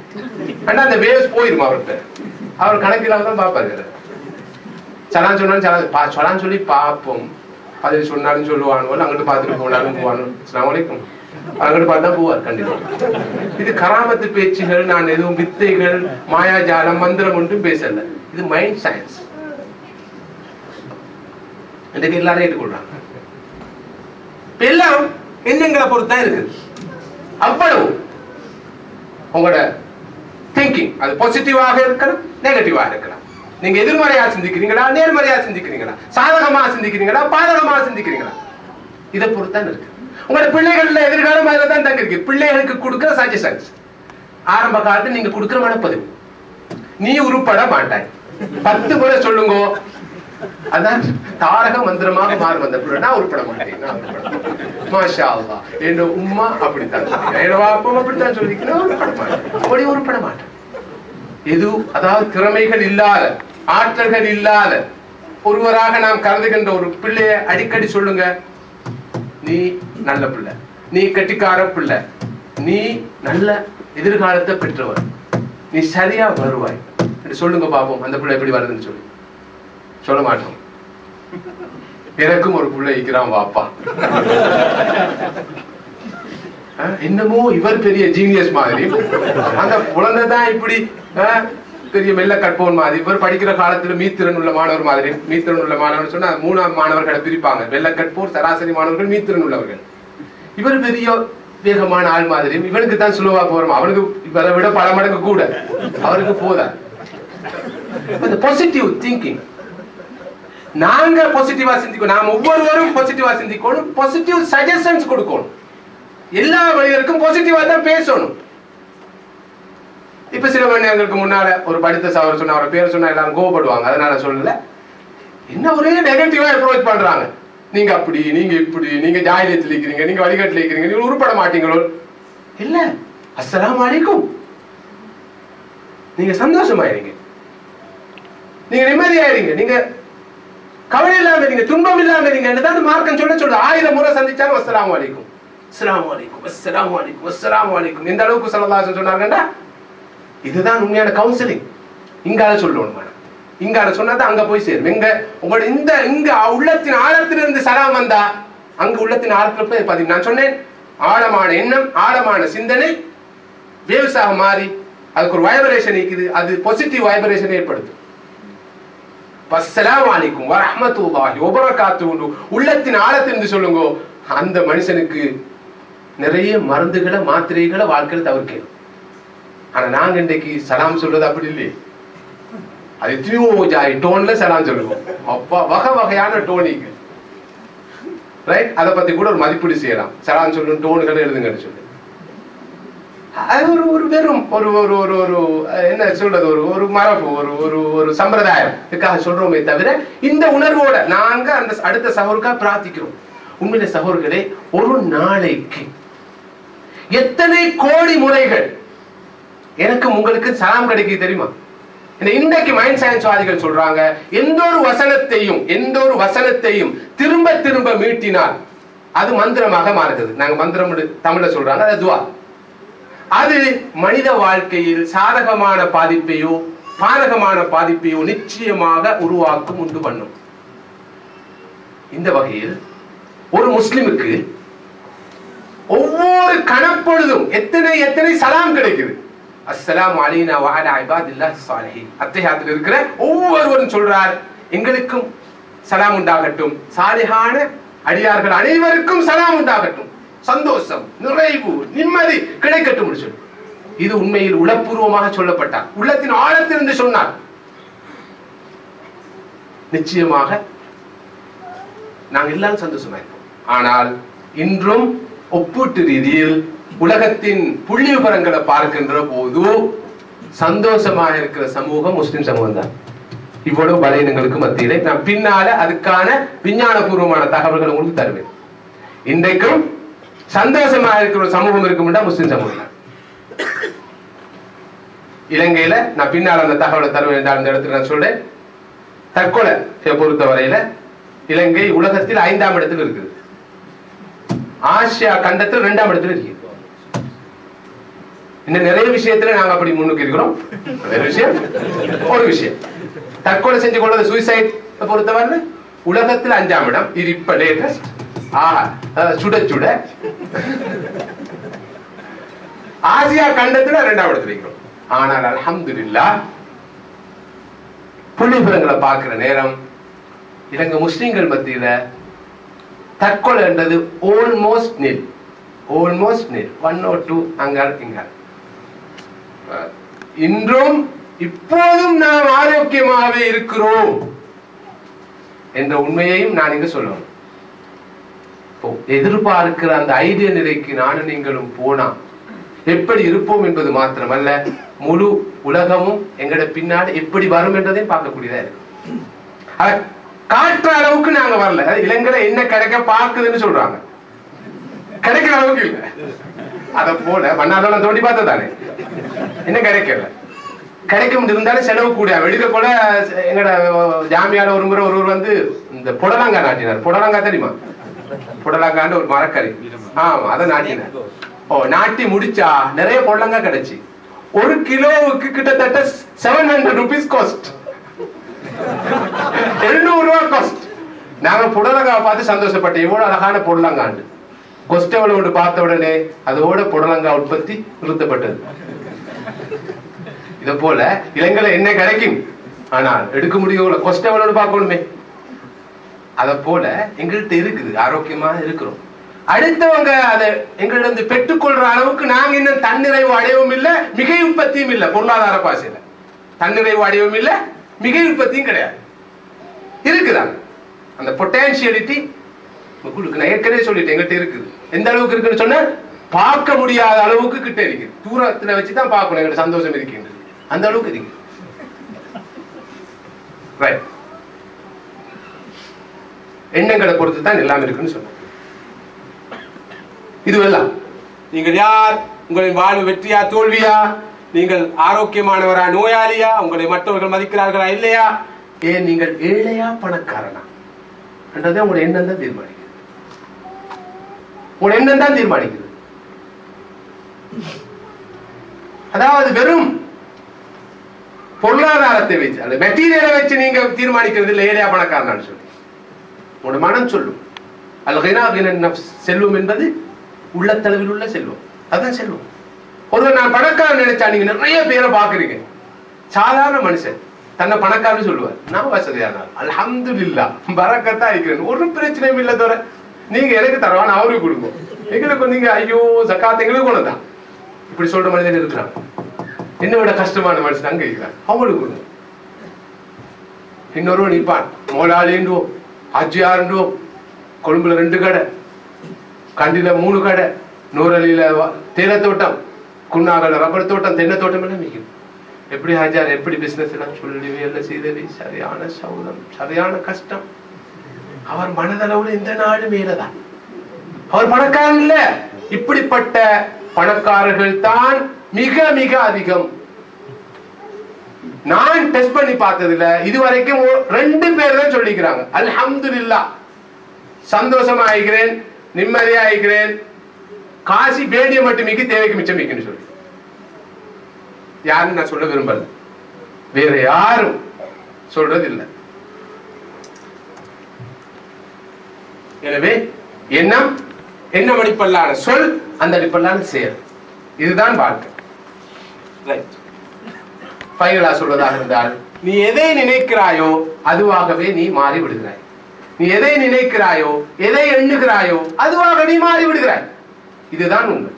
ஆனா அந்த வேவ்ஸ் போயிரும் அவர்கிட்ட. அவர் கணக்கில்லாம தான் பார்ப்பாரு. சலான் சொன்னாலும் சலான் சொல்லி பார்ப்போம், பதில் சொன்னாலும் சொல்லுவானு, அங்கிட்டு பார்த்துட்டு போனாலும் போவானு, அஸ்ஸலாமு அலைக்கும் அங்கிட்டு பார்த்தா போவார் கண்டிப்பா. இது கராமத்து பேச்சுகள், நான் எதுவும் வித்தைகள் மாயாஜாலம் மந்திரம் ஒன்றும் பேசல. இது மைண்ட் சயின்ஸ். இன்றைக்கு எல்லாரும் ஏற்றுக்கொள்றாங்க. எல்லாம் எண்ணங்களை பொறுத்தான் இருக்குது. அவ்வளவு உங்களோட திங்கிங் அது பாசிட்டிவாக இருக்கலாம், நெகட்டிவாக இருக்கலாம். நீங்க எதிர்மறையா சிந்திக்கிறீங்களா, நேர்மறையா சிந்திக்கிறீங்களா, சாதகமா சிந்திக்கிறீங்களா, பாதகமா சிந்திக்கிறீங்களா, இதை பொறுத்தான் இருக்கு. உங்களோட பிள்ளைகள்ல எதிர்காலம் அதுல தான் தங்க இருக்கு. பிள்ளைகளுக்கு கொடுக்கிற சஜஷன்ஸ், ஆரம்ப காலத்தில் நீங்க கொடுக்கிற மனப்பதிவு, நீ உருப்பட மாட்டாய் 10 முறை சொல்லுங்க, அதான் தாரக மந்திரமாக மாறும். அந்த பிள்ளை நான் உருப்பட மாட்டேன், நான் உருப்பட மாட்டேன், மாஷா அல்லாஹ் என் உம்மா அப்படித்தான் சொல்லிக்கிறேன், என் வாப்பம் அப்படித்தான் சொல்லிக்கிறேன், உருப்பட மாட்டேன், அப்படி உருப்பட மாட்டேன். எது அதாவது திறமைகள் இல்லாத ஆற்றல்கள் இல்லாத ஒருவராக நாம் கருதுகின்ற ஒரு பிள்ளைய அடிக்கடி சொல்லுங்க, நீ நல்ல பிள்ளை, நீ கட்டிக்கார பிள்ளை, நீ நல்ல எதிர்காலத்தை பெற்றவர், நீ சரியா வருவாய் என்று சொல்லுங்க பாப்போம். அந்த பிள்ளை எப்படி வருதுன்னு சொல்லி சொல்ல மாட்டோம். எனக்கும் ஒரு பிள்ளை இருக்கிறான் வாப்பா, என்னமோ இவர் பெரிய ஜீனியஸ் மாதிரி, அந்த குழந்தைதான் இப்படி பெரிய மெல்ல கற்பவன் மாதிரி, இவர் படிக்கிற காலத்துல மீத்திறன் உள்ள மாணவர் மாதிரி. மீத்திறன் உள்ள மாணவர் சொன்னா 3ஆம் மாணவர்களை பிரிப்பாங்க, வெள்ள கற்போர் சராசரி மாணவர்கள் மீத்திறன் உள்ளவர்கள். இவர் பெரிய வேகமான ஆள் மாதிரி, இவனுக்கு தான் சுலவா போறோம், அவனுக்கு இவரை விட பல மடங்கு கூட, அவருக்கு போதா. பாசிட்டிவ் திங்கிங், நாங்க பாசிட்டிவா சிந்திக்கணும், நாம் ஒவ்வொருவரும் பாசிட்டிவா சிந்திக்கணும், பாசிட்டிவ் சஜஷன்ஸ் கொடுக்கணும், எல்லா மனிதருக்கும் பாசிட்டிவா தான் பேசணும். இப்ப சில மணி நேரங்களுக்கு முன்னால ஒரு படித்த சவர் சொன்ன, அவரை பேர் சொன்னா எல்லாரும் கோபப்படுவாங்க, அதனால சொல்லல. என்ன ஒரே நெகட்டிவா அப்ரோச் பண்றாங்க, நீங்க அப்படி, நீங்க இப்படி, நீங்க ஜாயிலியத்தில் இருக்கிறீங்க, நீங்க வழிகாட்டில் இருக்கிறீங்க, நீங்க உருப்பட மாட்டீங்களோ. இல்ல, அஸ்ஸலாமு அலைக்கும், நீங்க சந்தோஷமாயிருங்க, நீங்க நிம்மதியாயிருங்க, நீங்க கவலை இல்லாம இருங்க, துன்பம் இல்லாம இருங்க என்றுதான் மார்க்கம் சொல்ல 1000 முறை சந்திச்சாலும் அஸ்ஸலாமு அலைக்கும், அஸ்ஸலாமு அலைக்கும், அஸ்ஸலாமு அலைக்கும், அஸ்ஸலாமு அலைக்கும். எந்த அளவுக்கு ஸல்லல்லாஹு அலைஹி வஸல்லம் சொன்னாங்கடா, இதுதான் உண்மையான கவுன்சிலிங். இங்கால சொல்லணும், இங்கால சொன்னாதான் அங்க போய் சேரும். எங்க உங்களோட இந்த இங்க உள்ளத்தின் ஆழத்திலிருந்து சலாம் வந்தா அங்க உள்ளத்தின் ஆழத்துல போய் பாத்தீங்க. நான் சொன்னேன், ஆழமான எண்ணம், ஆழமான சிந்தனை வேவ்ஸாக மாறி அதுக்கு ஒரு வைப்ரேஷன் இருக்குது, அது பாசிட்டிவ் வைப்ரேஷன் ஏற்படுத்தும். அஸ்ஸலாமு அலைக்கும் வரஹ்மத்துல்லாஹி வபரகாத்துஹு உள்ளத்தின் ஆழத்திலிருந்து சொல்லுங்க. அந்த மனுஷனுக்கு நிறைய மருந்துகளை மாத்திரைகளை வாழ்க்கையில தவிர்க்கணும். ஆனா நாங்க இன்றைக்கு சலாம் சொல்றது அப்படி இல்லையே, அது எத்தனையோ டோன்ல சலாம் சொல்லுவோம். அப்பா வகை வகையான டோனிக்கு ரைட், அதை பத்தி கூட ஒரு மதிப்பீடு செய்யலாம். சலாம் சொல்லும் டோன்களை எழுதுங்கன்னு சொல்லி, அது ஒரு வெறும் ஒரு ஒரு ஒரு ஒரு என்ன சொல்றது, ஒரு மரபு, ஒரு சம்பிரதாயம் இதுக்காக சொல்றோமே தவிர இந்த உணர்வோட நாங்க அந்த அடுத்த சகோருக்கா பிரார்த்திக்கிறோம். உண்மையில சகோதரர்களே, ஒரு நாளைக்கு எத்தனை கோடி முறைகள் எனக்கு உங்களுக்கு சலாம் கிடைக்க தெரியுமா? இன்றைக்கு மைண்ட் சயின்ஸ்வாதிகள் சொல்றாங்க, எந்த ஒரு வசனத்தையும் திரும்ப திரும்ப மீட்டினால் அது மந்திரமாக மாறுகிறது. நாங்க மந்திரம் தமிழ்ல சொல்றாங்க, அது துவா. அது மனித வாழ்க்கையில் சாதகமான பாதிப்பையோ பாதகமான பாதிப்பையோ நிச்சயமாக உருவாக்கும், உண்டு பண்ணும். இந்த வகையில் ஒரு முஸ்லிமுக்கு ஒவ்வொரு கணப்பொழுதும் எத்தனை சலாம் கிடைக்குது. அஸ்ஸலாமு அலைனா வ அலா இபாதில்லாஹி ஸாலிஹீன். அத்தஹியாத்தில் இருக்கிற ஒவ்வொருவரும் சொல்றார், எங்களுக்கும் சலாம் உண்டாகட்டும், சாலிஹான அடியார்கள் அனைவருக்கும் சலாம் உண்டாகட்டும், சந்தோஷம், நிறைவு, நிம்மதி கிடைக்கட்டும். இது உண்மையில் உளப்பூர்வமாக சொல்லப்பட்டார், உள்ளத்தின் ஆழத்திலிருந்து சொன்னார். நிச்சயமாக நாங்கள் எல்லாரும் சந்தோஷமா இருப்போம். ஆனால் இன்றும் ஒப்பீட்டு ரீதியில் உலகத்தின் புள்ளி விவரங்களை பார்க்கின்ற போது சந்தோஷமாக இருக்கிற சமூகம் முஸ்லிம் சமூகம் தான். இவ்வளவு பலவீனங்களுக்கு மத்தியிலே நான் பின்னால அதுக்கான விஞ்ஞான பூர்வமான தகவல்களை உங்களுக்கு தருவேன். இன்றைக்கும் சந்தோஷமாக இருக்கிற ஒரு சமூகம் இருக்கும்னா முஸ்லிம் சமூகம் தான். இலங்கையில நான் பின்னால் அந்த தகவலை தருவேன் என்றால் இந்த இடத்துல நான் சொல்றேன், தற்கொலை பொறுத்த வரையில இலங்கை உலகத்தில் 5ஆம் இடத்தில் இருக்குது, ஆசியா கண்டத்தில் 2ஆம் இடத்தில் இருக்கு. இன்னும் நிறைய விஷயத்துல நாங்க அப்படி முன்னுக்கு இருக்கிறோம். ஒரு விஷயம் தற்கொலை செஞ்சு கொள்வது, சூசைட் பொறுத்தவரை உலகத்தில் 5ஆம் இடம். இது இப்ப லேட்டஸ்ட் சுட சுட ஆசியா கண்டத்துல 2ஆம் இடத்துல இருக்கிறோம். ஆனால் அல்ஹம்துலில்லாஹ் புள்ளி விவரங்களை பார்க்கிற நேரம் இலங்கை முஸ்லிம்கள் மத்தியில தற்கொலை என்றது ஆல்மோஸ்ட் நில், 1 or 2 அங்க இங்க. இன்றும் இப்போதும் நாம் ஆரோக்கியமாகவே இருக்கிறோம் என்ற உண்மையையும் நான் இங்கு சொல்லுவேன். எதிர்பார்க்கிற அந்த ஐடிய நிலைக்கு நானும் நீங்களும் போனா எப்படி இருப்போம் என்பது மாத்திரமல்ல, முழு உலகமும் எங்கட பின்னாடி எப்படி வரும் என்றதையும் பார்க்கக்கூடியதா இருக்கு. காட்டுற அளவுக்கு நாங்க வரல. இலங்கையில என்ன கிடைக்க பார்க்குதுன்னு சொல்றாங்க, கிடைக்கிற அளவுக்கு இல்ல. அத போல மண்ணால தோண்டி பார்த்ததானே என்ன கிடைக்கல. கிடைக்கும் இருந்தாலும் செலவு கூட வெளியில போல. எங்கட ஜாமியால ஒரு முறை ஒருவர் வந்து இந்த புடலங்கா நாட்டினார். புடலங்கா தெரியுமா? புடலங்கான்னு ஒரு மரக்கறி. ஆமா, அதை நாட்டினார். நாட்டி முடிச்சா நிறைய புடலங்கா கிடைச்சி 1 கிலோவுக்கு கிட்டத்தட்ட 700 rupees காஸ்ட், 700 ரூபாய் காஸ்ட். நாங்க புடலங்கா பார்த்து சந்தோஷப்பட்டோம், எவ்வளவு அழகான புடலங்காண்டு. கொஸ்டவளோடு பார்த்த உடனே அதோட புடலங்கா உற்பத்தி நிறுத்தப்பட்டது. இத போல இலங்கையில என்ன கிடைக்கும், ஆனால் எடுக்க முடியும். கொஸ்டவளோடு பார்க்கணுமே. அத போல எங்கள்கிட்ட இருக்குது, ஆரோக்கியமா இருக்கிறோம். அடுத்தவங்க அதை எங்களிடம் பெற்றுக்கொள்ற அளவுக்கு நாங்க இன்னும் தன்னிறைவு அடையவும் இல்லை, மிகை உற்பத்தியும் இல்லை. பொருளாதார பாசையில தன்னிறைவு அடையவும் இல்லை, மிகை உற்பத்தியும் கிடையாது. இருக்குதாங்க அந்த பொட்டன்ஷியலிட்டி. நான் ஏற்கனவே சொல்லிட்டேன், எங்கிட்ட இருக்குது. எந்த அளவுக்கு இருக்குன்னு சொன்ன பார்க்க முடியாத அளவுக்கு கிட்ட இருக்குது. தூரத்துல வச்சுதான் பார்க்கணும் எங்கிட்ட சந்தோஷம் இருக்கின்றது, அந்த அளவுக்கு இருக்கு. எண்ணங்களை பொறுத்து தான் எல்லாம் இருக்குன்னு சொன்ன. இதுவெல்லாம் நீங்கள் யார், உங்களின் வாழ்வு வெற்றியா தோல்வியா, நீங்கள் ஆரோக்கியமானவரா நோயாளியா, உங்களை மற்றவர்கள் மதிக்கிறார்களா இல்லையா, ஏன் நீங்கள் ஏழையா பணக்காரனா என்றதை உங்களுடைய எண்ணம் தான் தீர்மானிக்குது. உங்களுடைய எண்ணம் தான் தீர்மானிக்குது. அதாவது வெறும் பொருளாதாரத்தை வச்சு, அந்த மெட்டீரியலை வச்சு நீங்க தீர்மானிக்கிறது இல்லை ஏழையா பணக்காரனான்னு சொல்லி. உங்களோட மனம் சொல்லும். அல்-கினா கினன் நஃப்ஸ், செல்வம் என்பது உள்ளத்தளவில் உள்ள செல்வம், அதுதான் செல்வம். ஒருவர் நான் பணக்காரன் நினைச்சா, நீங்க நிறைய பேரை பாக்குறீங்க, சாதாரண மனுஷன் தன்னை பணக்காரன்னு சொல்லுவார். நான் வசதியானார், அல்ஹம்துலில்லாஹ் பரக்கத்தா இருக்கிறேன், ஒரு பிரச்சனையும் இல்லை. தவிர நீங்க எனக்கு தரவான அவருக்கு கொடுங்க, எங்களுக்கு நீங்க ஐயோ ஜக்காத் எங்களுக்கு கொண்டு தான், இப்படி சொல்ற மனிதன் இருக்கிறான். என்ன விட கஷ்டமான மனுஷன் அங்க இருக்கிறான், அவங்களுக்கு கொடுங்க. இன்னொருவன் நிற்பான், மோலாளின்றுவோம், அஜியாருன்றுவோம், கொழும்புல 2 கடை, கண்டில 3 கடை, நூறலில தேயிலத்தோட்டம், குன்னாகல ரப்பர் தோட்டம், தென்னை தோட்டம் எல்லாம் மிகும். எப்படி ஹாஜார், எப்படி பிசினஸ் எல்லாம் சொல்லவே இல்லை செய்தவே, சரியான சௌதம், சரியான கஷ்டம். அவர் மனதளவுல இந்த நாடு மேலதான், அவர் பணக்காரன் இல்ல. இப்படிப்பட்ட பணக்காரர்கள் தான் மிக மிக அதிகம். நான் டெஸ்ட் பண்ணி பார்த்ததுல இதுவரைக்கும் 2 பேர் தான் சொல்லிக்கிறாங்க அல்ஹம்துலில்லாஹ், சந்தோஷமா ஆகிறேன், நிம்மதியா ஆகிறேன், காசி வேண்டிய மட்டுமிக்கு தேவைக்கு மிச்சம் மிக்குன்னு சொல்லி. யாரும் நான் சொல்ல விரும்பல, வேற யாரும் சொல்றது இல்லை. எனவே எண்ணம் எண்ணம் அடிப்பல்லான சொல், அந்த அடிப்பல்லான செயல், இதுதான் வாழ்க்கை. ரைட். ஃபைனலா சொல்வதாக இருந்தால், நீ எதை நினைக்கிறாயோ அதுவாகவே நீ மாறி விடுகிறாய். நீ எதை நினைக்கிறாயோ, எதை எண்ணுகிறாயோ அதுவாக நீ மாறி விடுகிறாய். இதுதான் உண்மை.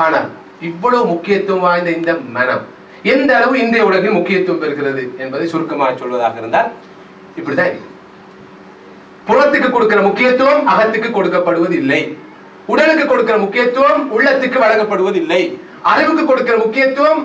ஆனால் இவ்வளவு முக்கியத்துவம் வாய்ந்த இந்த மனம் எந்த அளவு இந்திய உலகில் முக்கியத்துவம் பெறுகிறது என்பதை சுருக்கமாக சொல்வதாக இருந்தால் இப்படிதான் இருக்கு. புறத்துக்கு கொடுக்கிற முக்கியத்துவம் அகத்துக்கு கொடுக்கப்படுவதில்லை. உடலுக்கு கொடுக்கிற முக்கியத்துவம் உள்ளத்துக்கு வழங்கப்படுவதில்லை. அறிவுக்கு கொடுக்கிற முக்கியத்துவம்